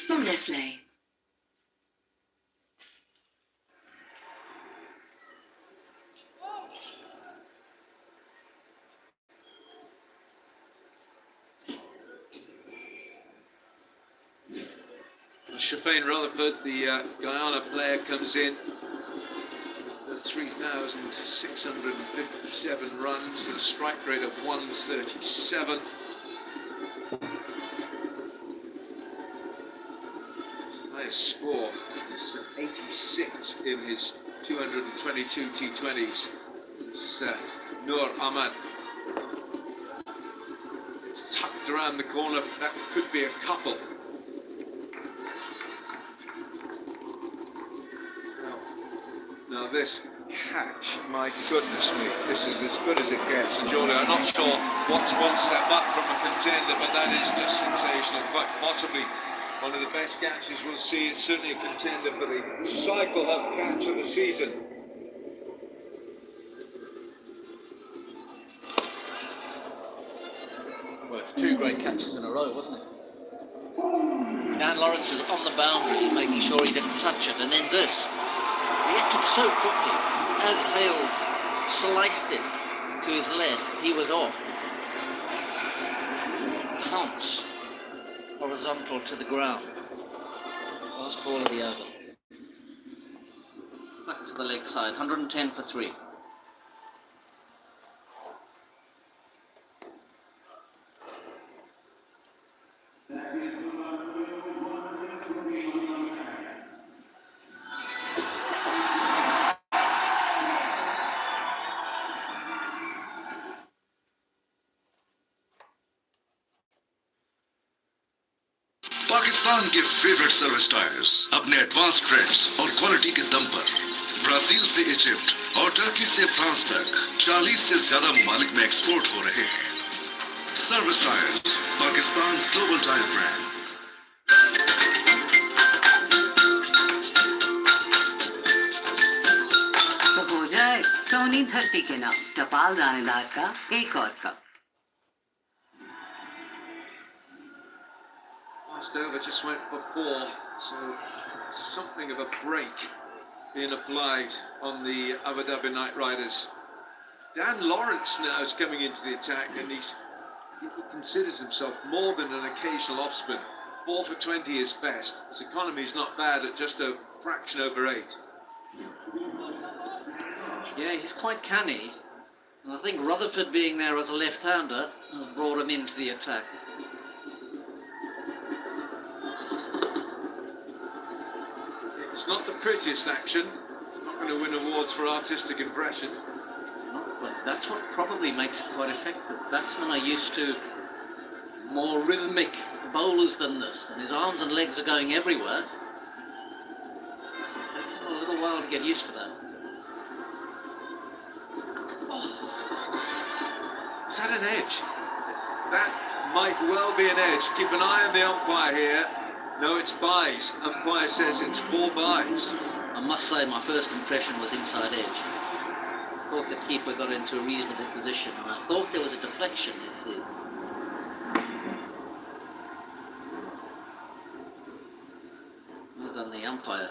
From Nestle. Shafane Rutherford, the Guyana player, comes in. The 3,657 runs and a strike rate of 137. His highest score is 86 in his 222 T20s. It's Noor Ahmad. It's tucked around the corner. That could be a couple. Now this catch, my goodness me, this is as good as it gets. And Jordan, I'm not sure what's one step up from a contender, but that is just sensational. Quite possibly one of the best catches we'll see. It's certainly a contender for the cycle hub catch of the season. Well, it's 2 great catches in a row, wasn't it? Dan Lawrence is on the boundary, making sure he didn't touch it, and then this. Reacted so quickly. As Hales sliced it to his left, he was off. Pounce. Horizontal to the ground. Last ball of the over. Back to the leg side. 110 for 3. Pakistan के favourite service tyres अपने advance trends और quality के दम पर Brazil से Egypt और Turkey से France तक 40 से ज्यादा ममालिक में एक्सपोर्ट हो रहे हैं। Service tyres, Pakistan global tyre brand. तो हो जाए सोनी धरती के नाम टपाल दानेदार का एक और cup. Last over just went for 4, so something of a break being applied on the Abu Dhabi Knight Riders. Dan Lawrence now is coming into the attack, and he considers himself more than an occasional off-spin. 4 for 20 is best. His economy is not bad at just a fraction over 8. Yeah, he's quite canny. And I think Rutherford being there as a left-hander has brought him into the attack. It's not the prettiest action. It's not going to win awards for artistic impression. But that's what probably makes it quite effective. Batsmen are used to more rhythmic bowlers than this, and his arms and legs are going everywhere. It takes him a little while to get used to that. Is that an edge? That might well be an edge. Keep an eye on the umpire here. No, it's byes. Umpire says it's 4 byes. I must say my first impression was inside edge. I thought the keeper got into a reasonable position, and I thought there was a deflection, you see. Well done, the umpire.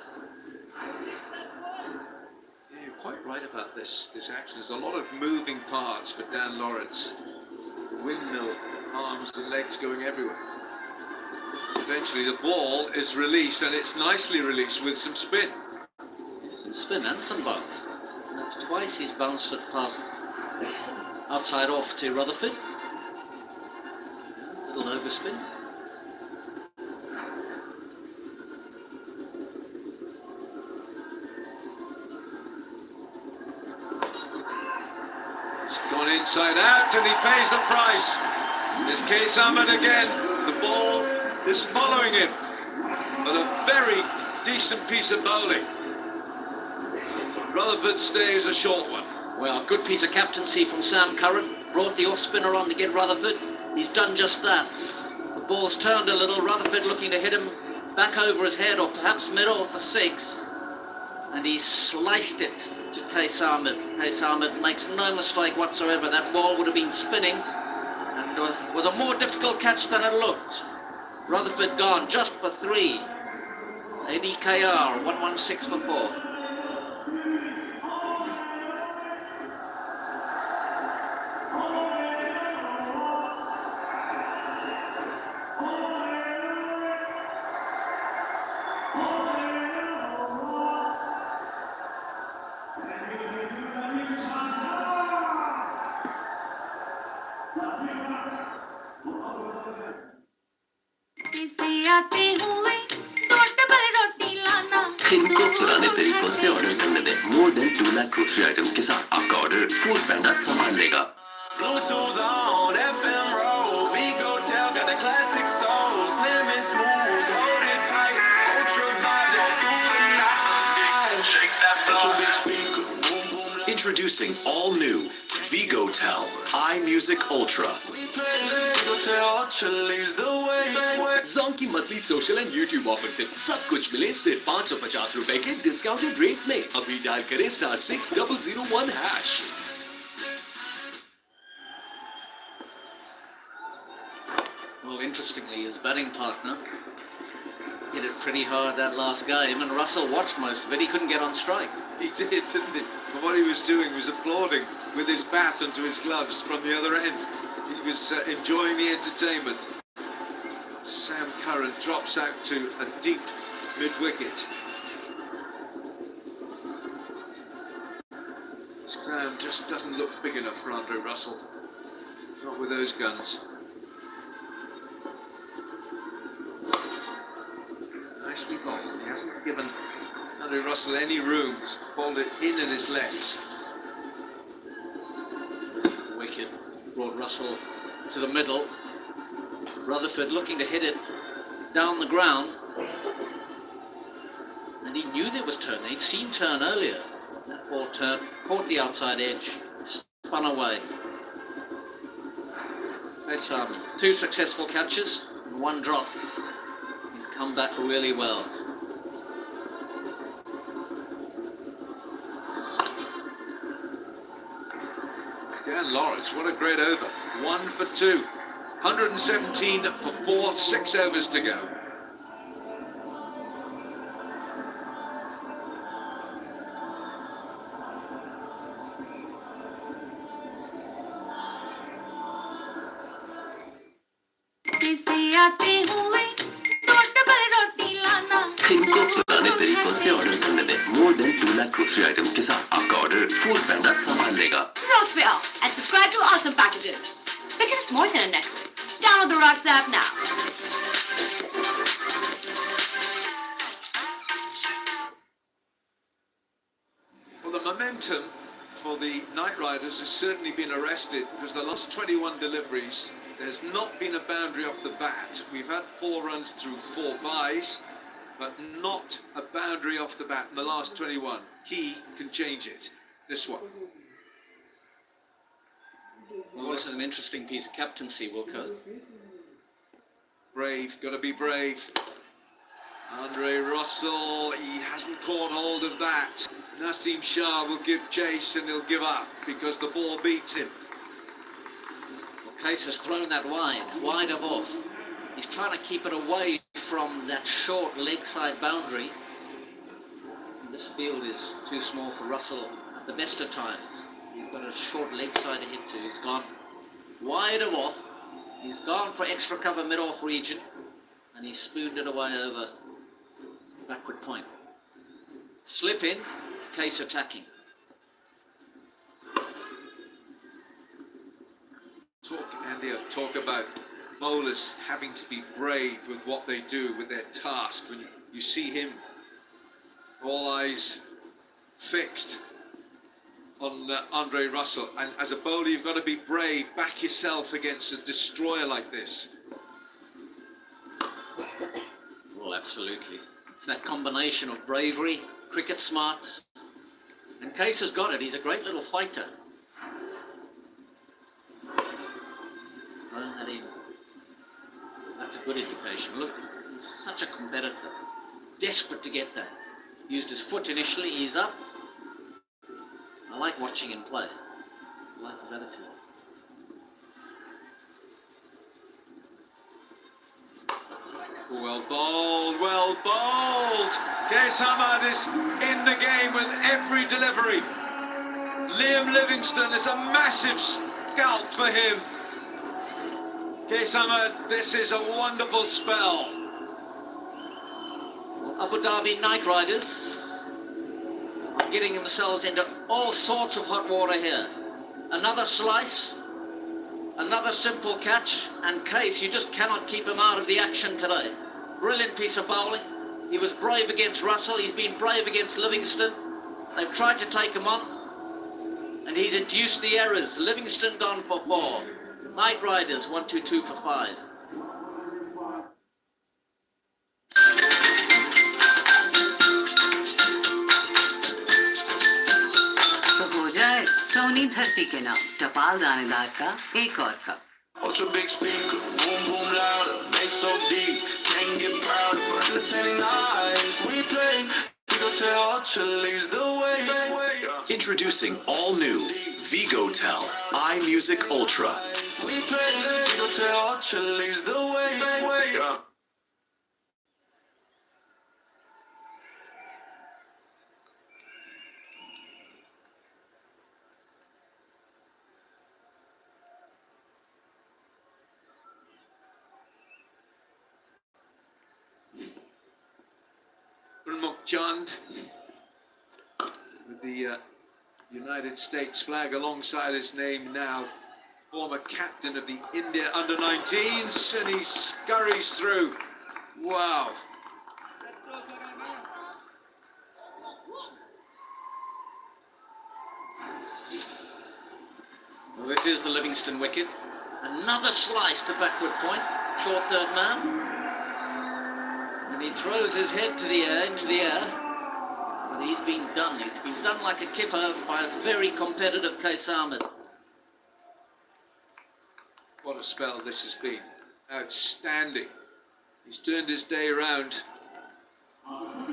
Yeah, you're quite right about this action. There's a lot of moving parts for Dan Lawrence. Windmill, arms and legs going everywhere. Eventually the ball is released, and it's nicely released with some spin. Some spin and some bounce. And that's twice he's bounced it past outside off to Rutherford. Little overspin. It's gone inside out, and he pays the price. There's Case Ahmed again. The ball is following him. But a very decent piece of bowling. Rutherford stays a short one. Well, good piece of captaincy from Sam Curran. Brought the off-spinner on to get Rutherford. He's done just that. The ball's turned a little. Rutherford looking to hit him back over his head, or perhaps middle for 6. And he sliced it to Case Ahmed. Case Ahmed makes no mistake whatsoever. That ball would have been spinning, and was a more difficult catch than it looked. Rutherford gone just for 3. ADKR 116 for 4. इनको पुराने तरीकों से order करने दें। More than 2 lakh grocery items के साथ आपका order food पैंडा संभाल लेगा। Bluetooth on, FM roll, Vigotel got the classic soul, slim and smooth, hold it tight, ultra vibes all through the night. Shake that floor. Big speaker, boom boom. Introducing all new Vigotel iMusic Ultra. Vigotel Ultra leads the way. Zonk की monthly social and YouTube offer से सब कुछ मिले सिर्फ 550 रुपए के discounted rate में। अभी डायल करें *6001#. Well, interestingly, his batting partner hit it pretty hard that last game, and Russell watched most of it. He couldn't get on strike. He did, didn't he? And what he was doing was applauding with his bat onto his gloves from the other end. He was enjoying the entertainment. Sam Curran drops out to a deep mid-wicket. This ground just doesn't look big enough for Andre Russell. Not with those guns. Nicely bowled. He hasn't given Andre Russell any room. He's bowled it in at his legs. The wicket brought Russell to the middle. Rutherford looking to hit it down the ground. And he knew there was turn. He'd seen turn earlier. That ball turned, caught the outside edge, spun away. Case Ahmed, 2 successful catches and 1 drop. He's come back really well. Dan Lawrence, what a great over. 1 for 2. 117 for 4, 6 overs to go. इनको पुराने तरीकों से order करने दें। More than 2 lakh grocery items के साथ आपका order food पैंडा संभाल लेगा। Rocks me up and subscribe to awesome packages. Because it's more than a network. Download the Rocks app now. Well, the momentum for the Knight Riders has certainly been arrested because the last 21 deliveries There's not been a boundary off the bat. We've had 4 runs through 4 byes, but not a boundary off the bat in the last 21. He can change it. This one. Well, this is an interesting piece of captaincy, Wilco. Brave, got to be brave. Andre Russell, he hasn't caught hold of that. Naseem Shah will give chase and he'll give up because the ball beats him. Well, Case has thrown that wide of off. He's trying to keep it away from that short leg side boundary. This field is too small for Russell at the best of times. He's got a short leg side to hit to. He's gone wide of off. He's gone for extra cover mid-off region, and he spooned it away over backward point. Slip in, Case attacking. Talk about bowlers having to be brave with what they do, with their task. When you see him, all eyes fixed on Andre Russell, and as a bowler you've got to be brave, back yourself against a destroyer like this. Well, absolutely. It's that combination of bravery, cricket smarts, and Case has got it. He's a great little fighter. Thrown that in. That's a good indication. Look, he's such a competitor. Desperate to get that. Used his foot initially, he's up. I like watching him play. I like his attitude. Well bowled, well bowled. Case Ahmad is in the game with every delivery. Liam Livingstone is a massive scalp for him. Case Ahmad, this is a wonderful spell. Abu Dhabi Knight Riders are getting themselves into all sorts of hot water here. Another slice, another simple catch, and Case, you just cannot keep him out of the action today. Brilliant piece of bowling. He was brave against Russell, he's been brave against Livingstone. They've tried to take him on, and he's induced the errors. Livingstone gone for 4. Knight Riders 1-2-2 for 5. तो हो जाए सोनी धरती के नाम टपाल दानेदार का एक और cup. Ultra big speaker, boom boom louder, bass so deep, can't get prouder. For entertaining eyes, we play. Vigotel Ultra leads the way. Introducing all new Vigotel iMusic Ultra. We play. Vigotel Ultra leads the way. Gurmukh Chand with the United States flag alongside his name now. Former captain of the India under-19s, and he scurries through. Wow. Well, this is the Livingstone wicket. Another slice to backward point. Short third man. And he throws his head to the air, into the air. But he's been done. He's been done like a kipper by a very competitive Case Ahmad. What a spell this has been. Outstanding. He's turned his day around.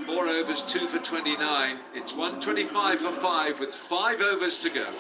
4 overs, 2 for 29. It's 125 for 5 with 5 overs to go.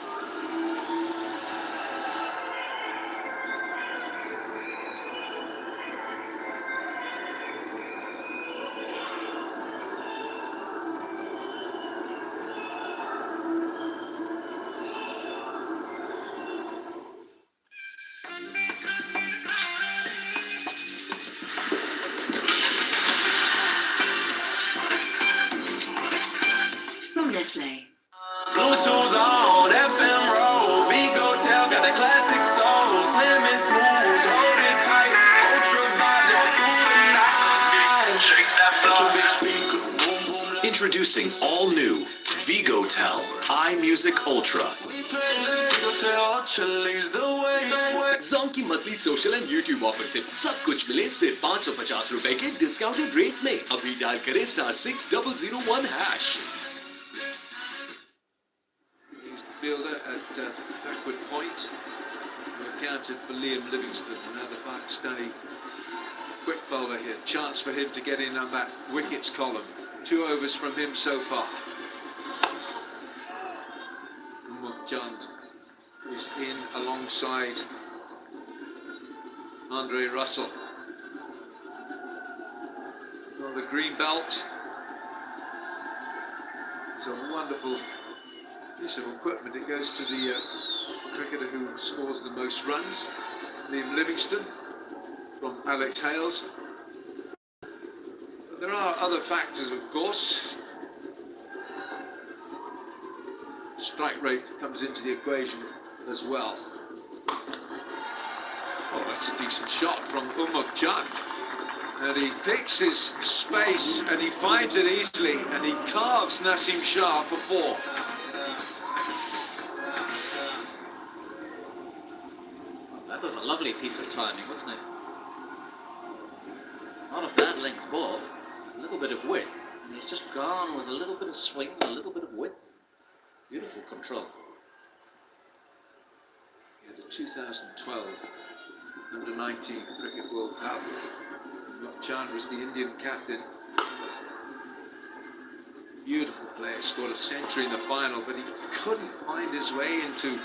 Nestle. Bluetooth on, FM roll, Vigotel got that classic soul, slim and smooth, hold it tight, ultra vibes all through the night. Shake that floor. Big speaker, boom boom. Introducing all new Vigotel iMusic Ultra. We play Vigotel Tell Chili's the way. Zonk की monthly social and YouTube offer से सब कुछ मिले सिर्फ 550 रुपए के discounted rate में। अभी डायल करें *6001#. Fielder at backward point, who accounted for Liam Livingston. Now the Pakistani quick bowler here. Chance for him to get in on that wickets column. 2 overs from him so far. Mukjand is in alongside Andre Russell. Well, the green belt is a wonderful piece of equipment. It goes to the cricketer who scores the most runs, Liam Livingston, from Alex Hales. But there are other factors, of course. Strike rate comes into the equation as well. Oh, that's a decent shot from Umar Jan. And he picks his space and he finds it easily and he carves Nasim Shah for 4. That was a lovely piece of timing, wasn't it? Not a bad length ball, a little bit of width, and he's just gone with a little bit of swing, a little bit of width. Beautiful control. Yeah, the 2012 Under-19 Cricket World Cup. Chandra was the Indian captain. Beautiful player, scored a century in the final, but he couldn't find his way into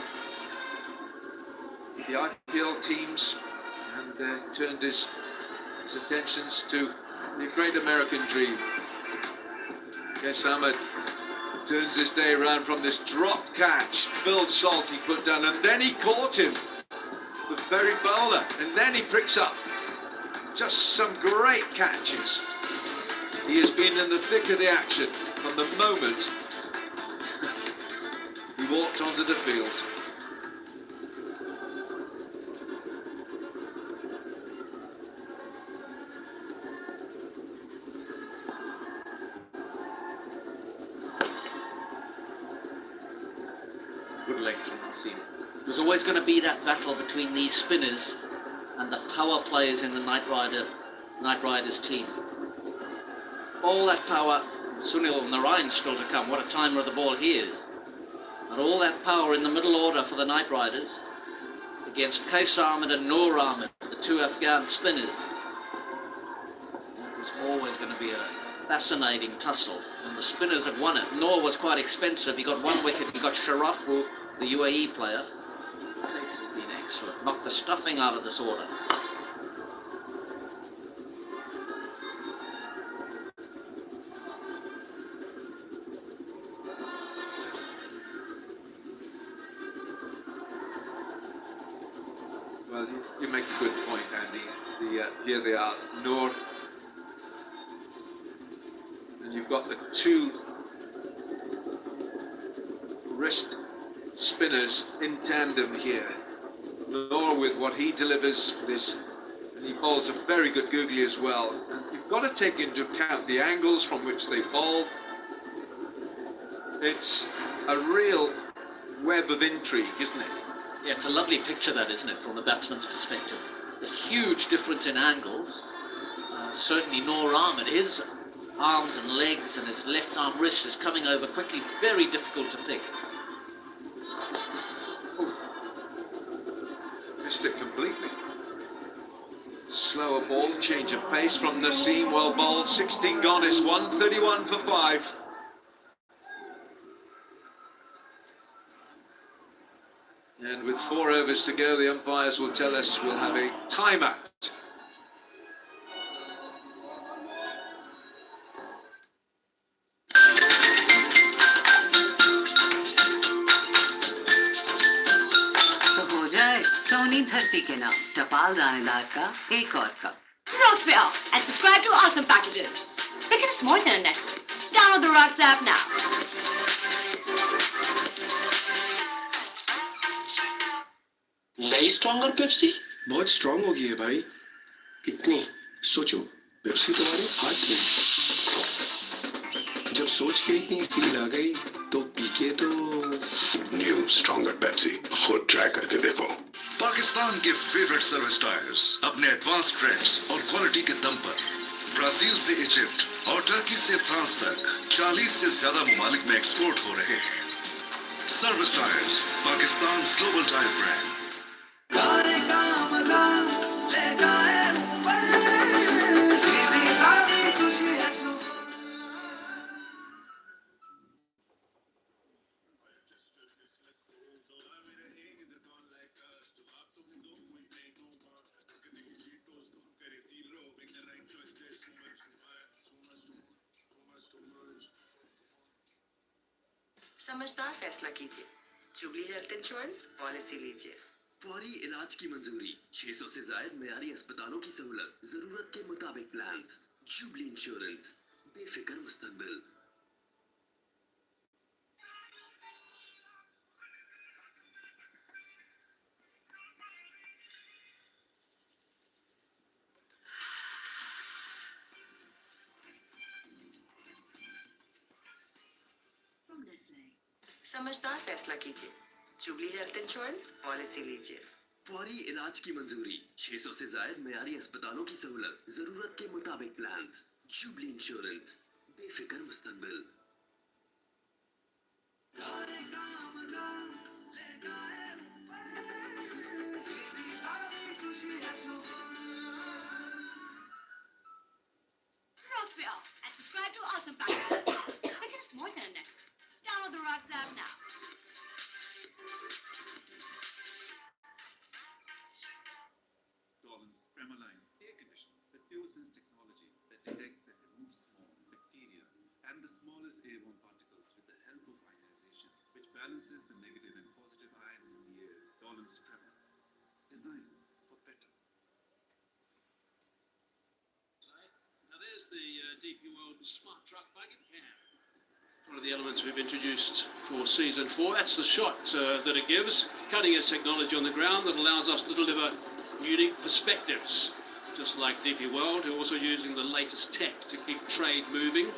the IPL teams and turned his attentions to the great American dream. Yes, Ahmed turns this day around from this drop catch. Phil Salt he put down, and then he caught him, the very bowler, and then he pricks up. Just some great catches. He has been in the thick of the action from the moment he walked onto the field. Good length from Nasim. It was always going to be that battle between these spinners and the power players in the Knight Riders team. All that power, Sunil Narayan still to come, what a timer of the ball he is. And all that power in the middle order for the Knight Riders against Qais Ahmed and Noor Ahmed, the 2 Afghan spinners. It was always going to be a fascinating tussle, and the spinners have won it. Noor was quite expensive. He got 1 wicket. He got Sharafu, the UAE player. This has been excellent. Knocked the stuffing out of this order. Well, you make a good point, Andy. Here they are, Noor. And you've got the 2 wrist spinners in tandem here. Noor with what he delivers, and he bowls a very good googly as well. And you've got to take into account the angles from which they bowl. It's a real web of intrigue, isn't it? Yeah, it's a lovely picture that, isn't it, from the batsman's perspective. The huge difference in angles. Certainly Noor Ahmed, his arms and legs and his left arm wrist is coming over quickly, very difficult to pick. Missed it completely. Slower ball, change of pace from Nasim, well bowled, 16 gone, it's 131 for 5. And with 4 overs to go, the umpires will tell us we'll have a timeout. Soni धरती के नाम टपाल दानेदार का एक और cup. Rocks me up and subscribe to awesome packages. Because it's more than a network. Download the Rocks app now. नई stronger Pepsi बहुत स्ट्रांग हो गई है भाई. कितनी? सोचो, पेप्सी तुम्हारे हाथ में. जब सोच के इतनी फील आ गई तो पी के तो न्यू स्ट्रॉन्गर पेप्सी खुद ट्राई करके देखो। पाकिस्तान के फेवरेट सर्विस टायर्स अपने एडवांस ट्रेंड्स और क्वालिटी के दम पर ब्राजील से इजिप्ट और टर्की से फ्रांस तक 40 से ज्यादा ममालिक में एक्सपोर्ट हो रहे हैं। Service tyres, Pakistan global tyre brand. समझदार फैसला कीजिए। जुबली हेल्थ इंश्योरेंस पॉलिसी लीजिए। फौरी इलाज की मंजूरी, 600 से ज्यादा मेयारी अस्पतालों की सहूलत, जरूरत के मुताबिक प्लान्स। जुबली इंश्योरेंस, बेफिक्र मुस्तकबिल। समझदार फैसला कीजिए। जुबली हेल्थ इंश्योरेंस पॉलिसी लीजिए। फौरी इलाज की मंजूरी, 600 से ज्यादा मेयारी अस्पतालों की सहूलत, जरूरत के मुताबिक प्लान्स। जुबली इंश्योरेंस, बेफिक्र मुस्तकबिल। Rocks me off and subscribe to awesome packages. Because it's more than a network. Download the Rocks app now. Dolan's Premaline air conditioner with PureSense technology that detects and removes small bacteria and the smallest airborne particles with the help of ionization, which balances the negative and positive ions in the air. Dolan's Premaline, designed for better. Now there's the DP World Smart Truck Bucket Cam. One of the elements we've introduced for Season 4. That's the shot that it gives. Cutting-edge technology on the ground that allows us to deliver unique perspectives. Just like DP World, who are also using the latest tech to keep trade moving.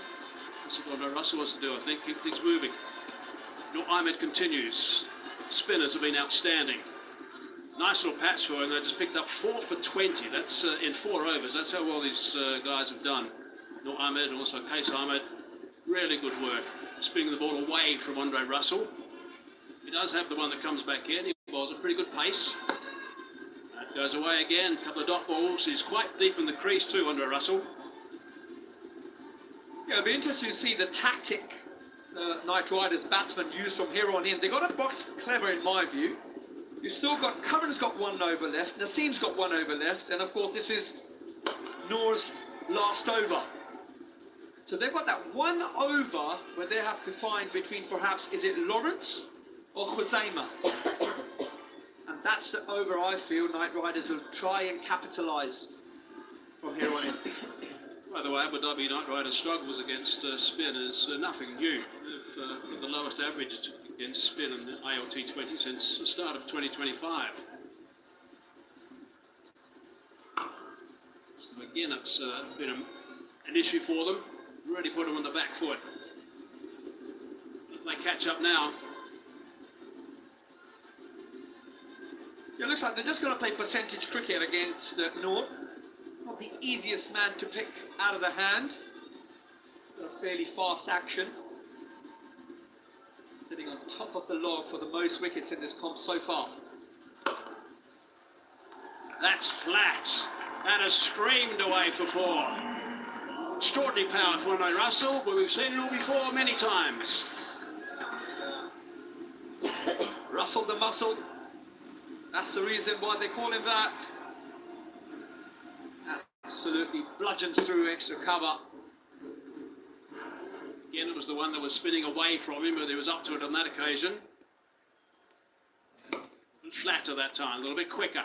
That's what Andre Russell wants to do, I think, keep things moving. Nur Ahmed continues. Spinners have been outstanding. Nice little patch for him. They just picked up 4 for 20. That's in 4 overs. That's how well these guys have done. Nur Ahmed and also Case Ahmed. Really good work. Spinning the ball away from Andre Russell. He does have the one that comes back in. He bowls a pretty good pace. That goes away again. A couple of dot balls. He's quite deep in the crease too, Andre Russell. Yeah, it'll be interesting to see the tactic the Knight Riders batsmen use from here on in. They got a box clever in my view. You've still got, Curran's got 1 over left, Naseem's got 1 over left, and of course this is Noor's last over. So they've got that 1 over where they have to find between perhaps, is it Lawrence or Khuzaima? And that's the over I feel Knight Riders will try and capitalise from here on in. By the way, Abu Dhabi Knight Riders struggles against spin is nothing new. They've got the lowest average against spin in the ALT 20 since the start of 2025. So again, it's been an issue for them. Really put them on the back foot. If they catch up now. Yeah, it looks like they're just going to play percentage cricket against Noor. Not the easiest man to pick out of the hand. A fairly fast action. Sitting on top of the log for the most wickets in this comp so far. That's flat. That has screamed away for 4. Extraordinary power for Andre Russell, but we've seen it all before many times. Russell the muscle. That's the reason why they call him that. Absolutely bludgeons through extra cover. Again, it was the one that was spinning away from him, but he was up to it on that occasion. And flatter that time, a little bit quicker.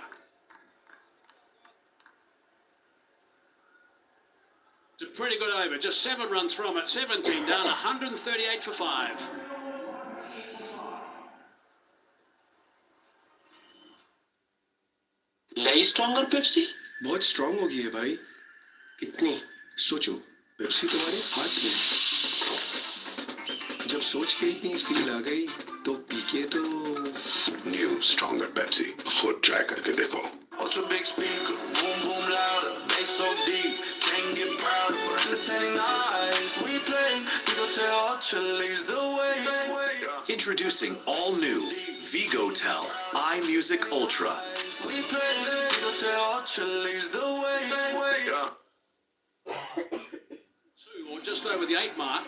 It's a pretty good over, just 7 runs from it, 17 down, 138 for 5. नई stronger Pepsi बहुत strong हो गई है भाई। कितनी? सोचो, Pepsi तुम्हारे हाथ में, जब जब सोच के इतनी फील आ गई तो पी के तो न्यू स्ट्रॉन्गर पेप्सी खुद ट्राई करके देखो। Ultra big speaker, boom boom louder, bass so deep, can't get prouder for entertaining eyes. We play, Vigo Tel Ultra leads the way. Introducing all new Vigo Tel iMusic Ultra. We play, Vigo Tel Ultra leads the way. Or just over the 8 mark,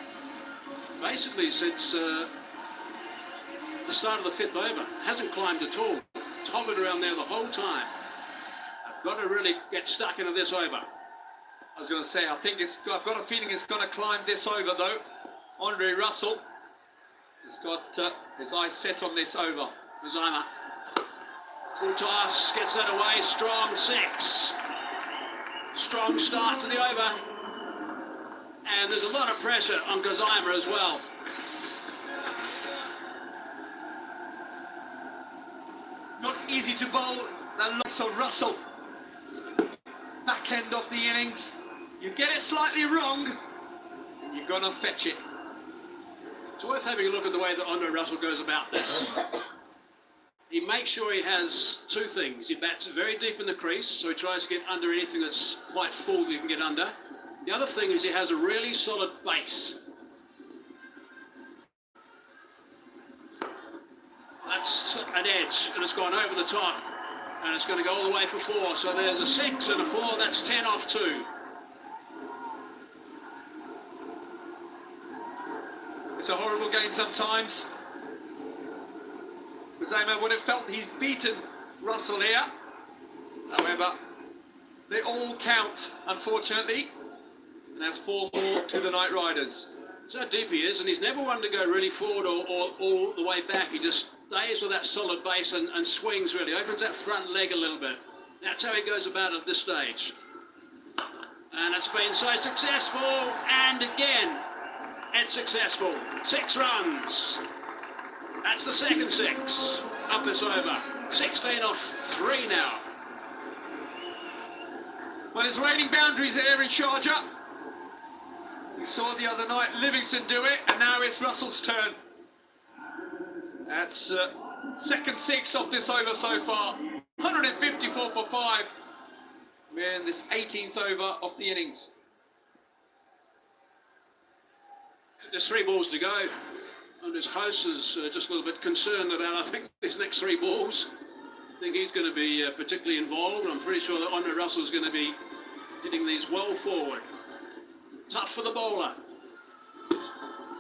basically since the start of the 5th over. Hasn't climbed at all. It's hovered around there the whole time. I've got to really get stuck into this over. I was going to say, I've got a feeling it's going to climb this over though. Andre Russell has got his eyes set on this over. Mazima. Full toss, gets that away, strong 6. Strong start to the over. And there's a lot of pressure on Kazima as well. Not easy to bowl. So Russell, back end of the innings. You get it slightly wrong, and you're gonna fetch it. It's worth having a look at the way that Andre Russell goes about this. He makes sure he has 2 things. He bats very deep in the crease, so he tries to get under anything that's quite full that you can get under. The other thing is he has a really solid base. That's an edge, and it's gone over the top, and it's going to go all the way for 4. So there's a 6 and a 4. That's 10 off 2. It's a horrible game sometimes. Kazima would have felt he's beaten Russell here. However, they all count, unfortunately. And that's 4 more to the Knight Riders. That's how deep he is, and he's never one to go really forward or all the way back. He just stays with that solid base and swings really, opens that front leg a little bit. That's how he goes about at this stage. And it's been so successful, and again, it's successful. 6 runs. That's the second 6 of this over. 16 off 3 now. Well, it's raining boundaries here in Sharjah. We saw the other night Livingston do it, and now it's Russell's turn. That's second 6 of this over so far. 154 for 5. We're in this 18th over of the innings. There's 3 balls to go. And his host is just a little bit concerned about, I think, these next 3 balls. I think he's going to be particularly involved. I'm pretty sure that Andre Russell's going to be hitting these well forward. Tough for the bowler.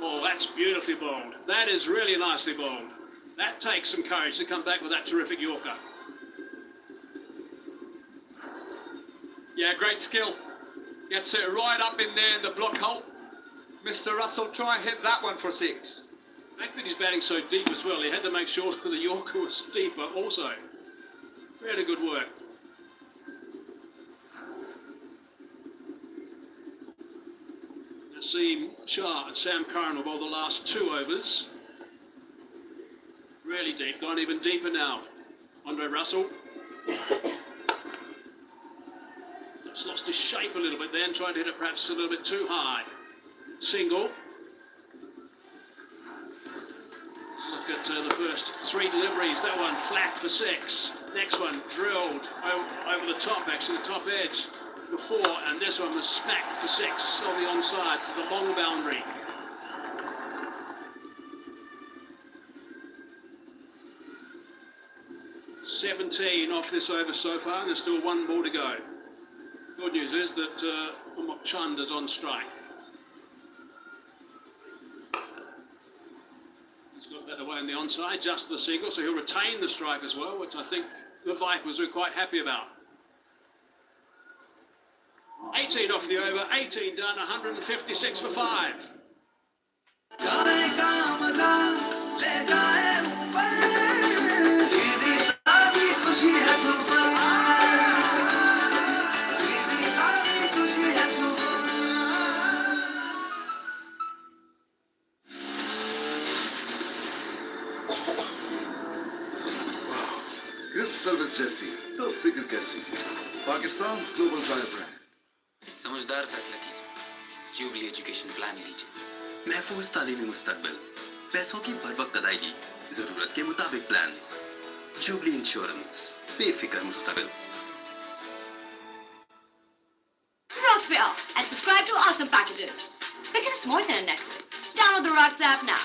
Oh, that's beautifully bowled. That is really nicely bowled. That takes some courage to come back with that terrific Yorker. Yeah, great skill. Gets it right up in there in the block hole. Mr. Russell, try and hit that one for 6. The fact that he's batting so deep as well, he had to make sure that the Yorker was deeper also. Really good work. Naseem Shah and Sam Curran will bowl the last 2 overs. Really deep, gone even deeper now. Andre Russell. Just lost his shape a little bit then, trying to hit it perhaps a little bit too high. Single. Look at the first 3 deliveries. That one flat for 6. Next one drilled over the top, actually the top edge for 4, and this one was smacked for 6 on the onside to the long boundary. $17 off this over so far, and there's still 1 ball to go. Good news is that Umok Chand is on strike. He's got that away on the onside, just the single, so he'll retain the strike as well, which I think the Vipers were quite happy about. 18 off the over, 18 done, 156 for 5. Grip service जैसी तो फिक्र कैसी Pakistan global drive brand समझदार फैसला कीजिए jubilee education plan लीजिए महफूज तालीमी मुस्तकबिल पैसों की बर वक्त अदायगी, जरूरत के मुताबिक प्लान। जुबली इंश्योरेंस, बेफिक्र मुस्तकबिल। Rocks me up and subscribe to awesome packages. Because it's more than a network. Download the Rocks app now.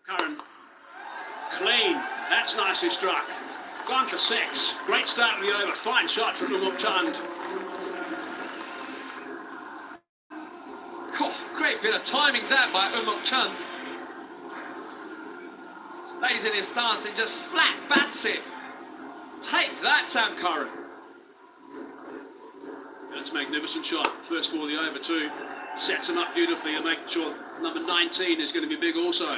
Curran. Clean. That's nicely struck. Gone for 6. Great start of the over. Fine shot from Umuk Chand. Oh, great bit of timing that by Umuk Chand. Stays in his stance and just flat bats it. Take that, Sam Curran. That's a magnificent shot. First ball of the over too. Sets him up beautifully and making sure number 19 is going to be big also.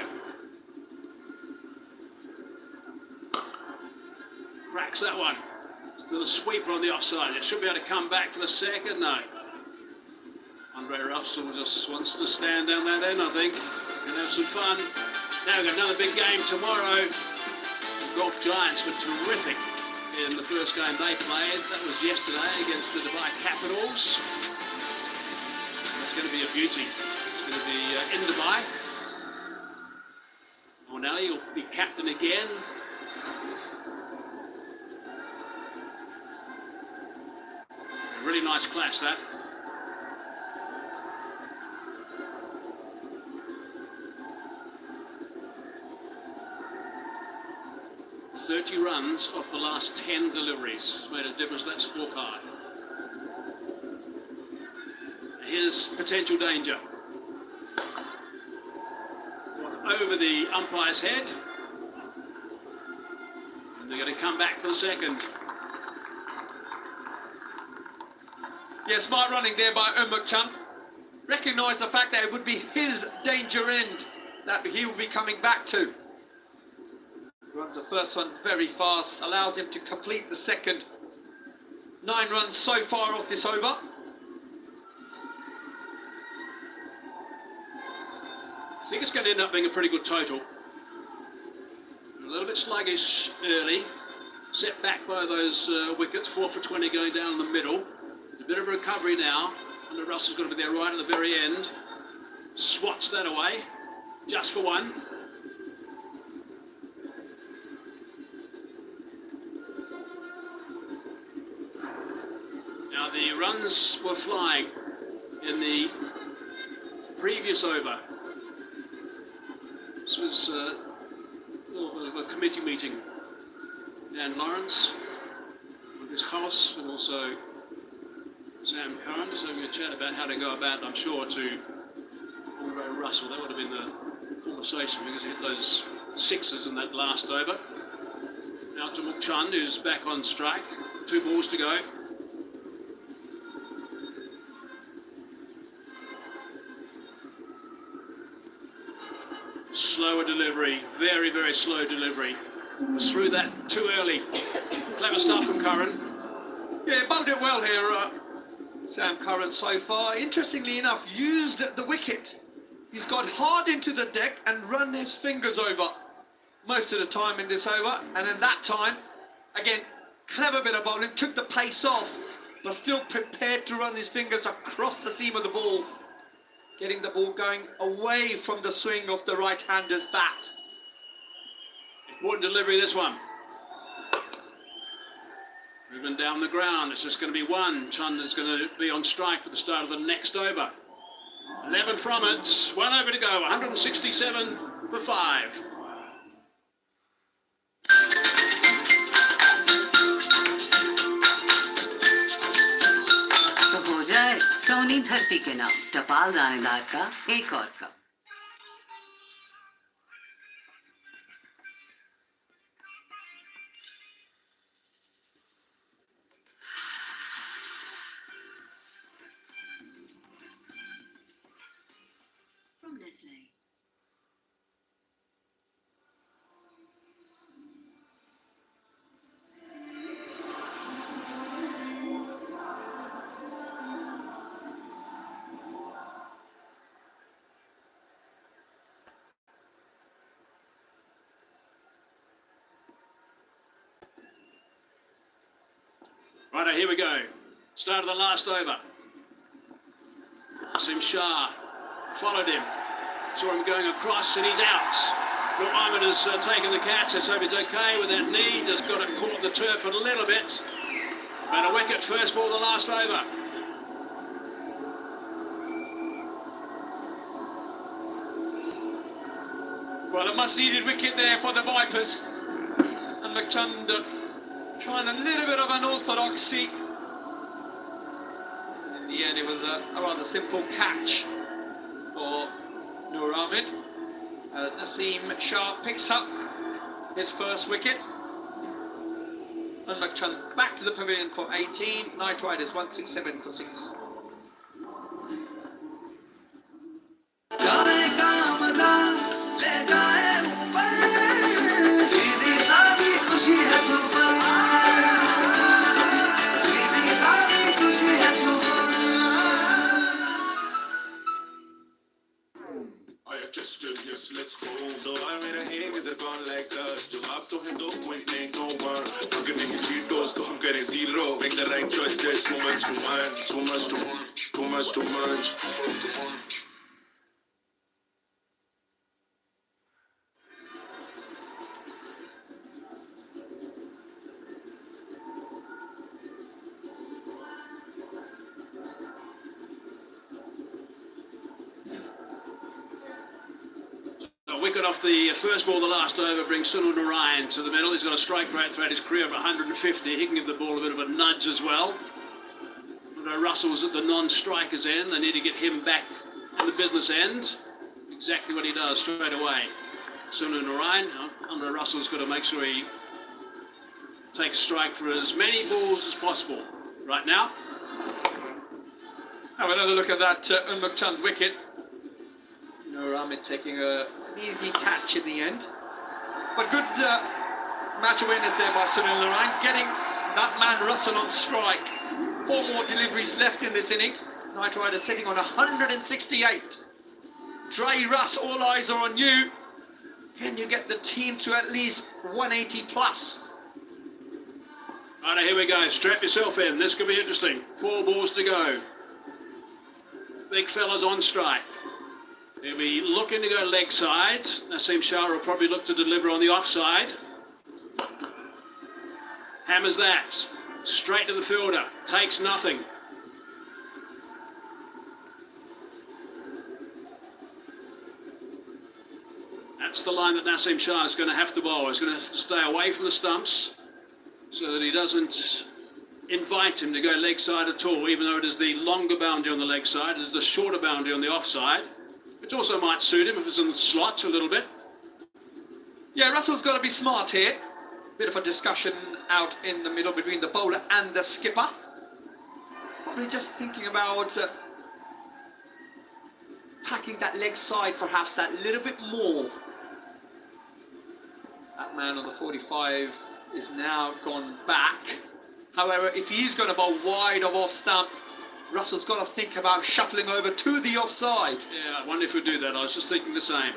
Cracks that one. Still a sweeper on the offside. It should be able to come back for the second. No. Andre Russell just wants to stand down that end, I think, and have some fun. Now we've got another big game tomorrow. Golf Giants were terrific in the first game they played. That was yesterday against the Dubai Capitals. It's going to be a beauty. It's going to be in Dubai. O'Neill will be captain again. A really nice clash, that. .30 runs off the last 10 deliveries made a difference to that scorecard. Here's potential danger. Over the umpire's head. And they're going to come back for the second. Yeah, smart running there by Umuk Chand. Recognised the fact that it would be his danger end that he will be coming back to. Runs the first one very fast, allows him to complete the second. 9 runs so far off this over. I think it's going to end up being a pretty good total. A little bit sluggish early, set back by those wickets, 4 for 20 going down in the middle. A bit of a recovery now, and Russell's going to be there right at the very end. Swats that away, just for 1. Now the runs were flying in the previous over. This was a little bit of a committee meeting. Dan Lawrence with his house and also Sam Curran just having a chat about how to go about, I'm sure, to Andre Russell. That would have been the conversation because he hit those 6s in that last over. Now to Umuk Chand, who's back on strike. 2 balls to go. Slower delivery, very, very slow delivery. Was through that too early. Clever stuff from Curran. Yeah, bumped it well here, Sam Curran so far. Interestingly enough, used the wicket. He's got hard into the deck and run his fingers over most of the time in this over. And in that time, again, clever bit of bowling, took the pace off, but still prepared to run his fingers across the seam of the ball, getting the ball going away from the swing of the right-hander's bat. Important delivery, this one. Moving down the ground, it's just going to be 1. Chand is going to be on strike for the start of the next over. 11 from it, 1 over to go, 167 for 5. तो हो जाए सोनी धरती के नाम टपाल दानेदार का एक और cup. From Nestle. Righto, here we go. Start of the last over. Naseem Shah followed him. Saw him going across and he's out. Will Iman has taken the catch. Let's hope he's okay with that knee. Just got it caught in the turf a little bit. But a wicket, first ball, the last over. Well, a much-needed wicket there for the Vipers. And McChand trying a little bit of unorthodoxy. In the end, it was a rather simple catch for Noor Ahmed. As Naseem Shah picks up his first wicket. And McChand back to the pavilion for 18. Knight Riders 167 for 6. Yes, let's go. So I made a aim with the gone like us. To up to him, don't point, ain't no one. I'm gonna hit Cheetos, so I'm getting zero. Make the right choice, there's too much to mind. Too much to want, too much to munch. A wicket off the first ball, the last over, brings Sunil Narayan to the middle. He's got a strike rate throughout his career of 150. He can give the ball a bit of a nudge as well. Although Russell's at the non-striker's end, they need to get him back at the business end. Exactly what he does straight away. Sunil Narayan, Andre Russell's got to make sure he takes strike for as many balls as possible right now. Have another look at that Unmukhchand wicket. Noor Ahmed taking an easy catch in the end. But good match awareness there by Sunil Narayan, getting that man Russell on strike. 4 more deliveries left in this innings. Knight Riders sitting on 168. Dre Russ, all eyes are on you. Can you get the team to at least 180 plus? Right, here we go. Strap yourself in. This could be interesting. 4 balls to go. Big fella's on strike. He'll be looking to go leg side. Naseem Shah will probably look to deliver on the offside. Hammers that. Straight to the fielder. Takes nothing. That's the line that Naseem Shah is going to have to bowl. He's going to have to stay away from the stumps so that he doesn't invite him to go leg side at all, even though it is the longer boundary on the leg side. It is the shorter boundary on the offside, which also might suit him if it's in the slot a little bit. Yeah, Russell's got to be smart here. Bit of a discussion out in the middle between the bowler and the skipper. Probably just thinking about packing that leg side perhaps that little bit more. That man on the 45 is now gone back. However, if he's going to bowl wide of off stump, Russell's got to think about shuffling over to the offside. Yeah, I wonder if he'll do that. I was just thinking the same.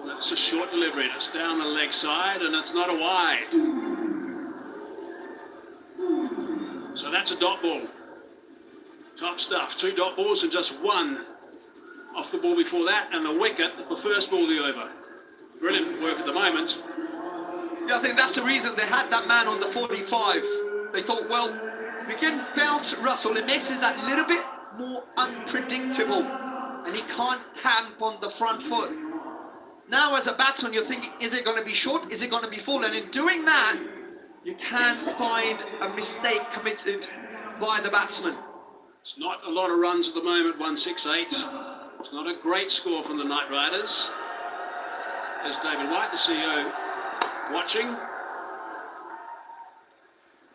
That's a short delivery. It's down the leg side and it's not a wide. So that's a dot ball. Top stuff. 2 dot balls and just 1 off the ball before that, and the wicket, the first ball of the over. Brilliant work at the moment. Yeah, I think that's the reason they had that man on the 45. They thought, well, if we can bounce Russell, it makes it that little bit more unpredictable, and he can't camp on the front foot. Now, as a batsman, you're thinking, is it going to be short? Is it going to be full? And in doing that, you can find a mistake committed by the batsman. It's not a lot of runs at the moment, 168. It's not a great score from the Knight Riders. There's David White, the CEO, watching.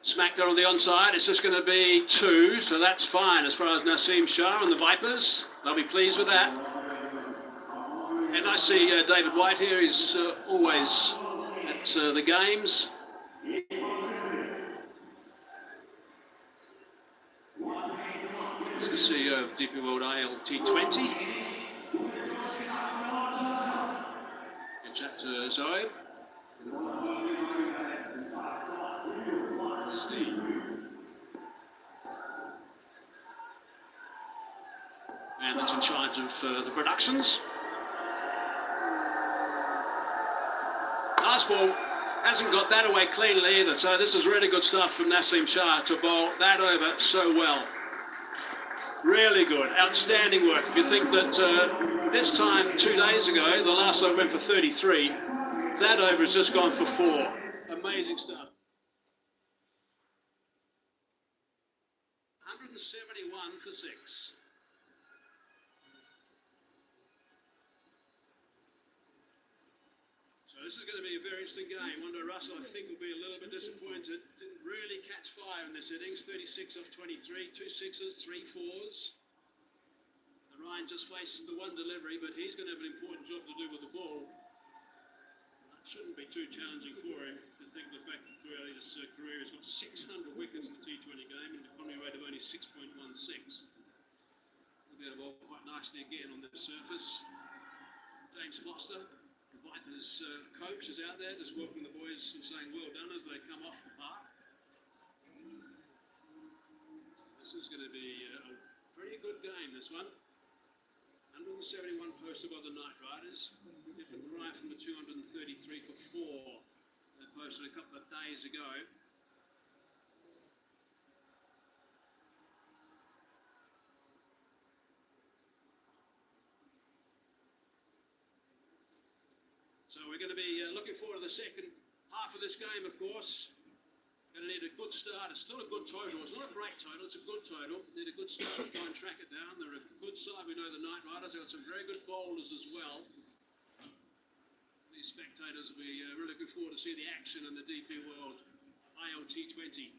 Smack there on the onside. It's just going to be 2, so that's fine as far as Naseem Shah and the Vipers. They'll be pleased with that. And I see David White here. He's always at the games. He's the CEO of DP World ILT20. Good chat to Zoeb. There's the man that's in charge of the productions. Last ball hasn't got that away cleanly either, so this is really good stuff from Naseem Shah to bowl that over so well. Really good, outstanding work. If you think that this time 2 days ago, the last over went for 33, that over has just gone for 4. Amazing stuff. 171 for 6. This is going to be a very interesting game. Wanda Russell, I think, will be a little bit disappointed. Didn't really catch fire in this innings. 36 off 23, 2 sixes, 3 fours. Ryan just faced the one delivery, but he's going to have an important job to do with the ball. That shouldn't be too challenging for him. To think the fact that throughout his career he's got 600 wickets in the T20 game and an economy rate of only 6.16. He'll be able to bowl quite nicely again on this surface. James Foster. His coach is out there just welcoming the boys and saying well done as they come off the park. This is going to be a pretty good game, this one. 171 posted by the Knight Riders. Different cry from the 233 for 4 that posted a couple of days ago. So we're going to be looking forward to the second half of this game, of course. Going to need a good start. It's still a good total. It's not a great total, it's a good total. Need a good start to try and track it down. They're a good side. We know the Knight Riders. They've got some very good bowlers as well. These spectators will be really looking forward to see the action in the DP World ILT20.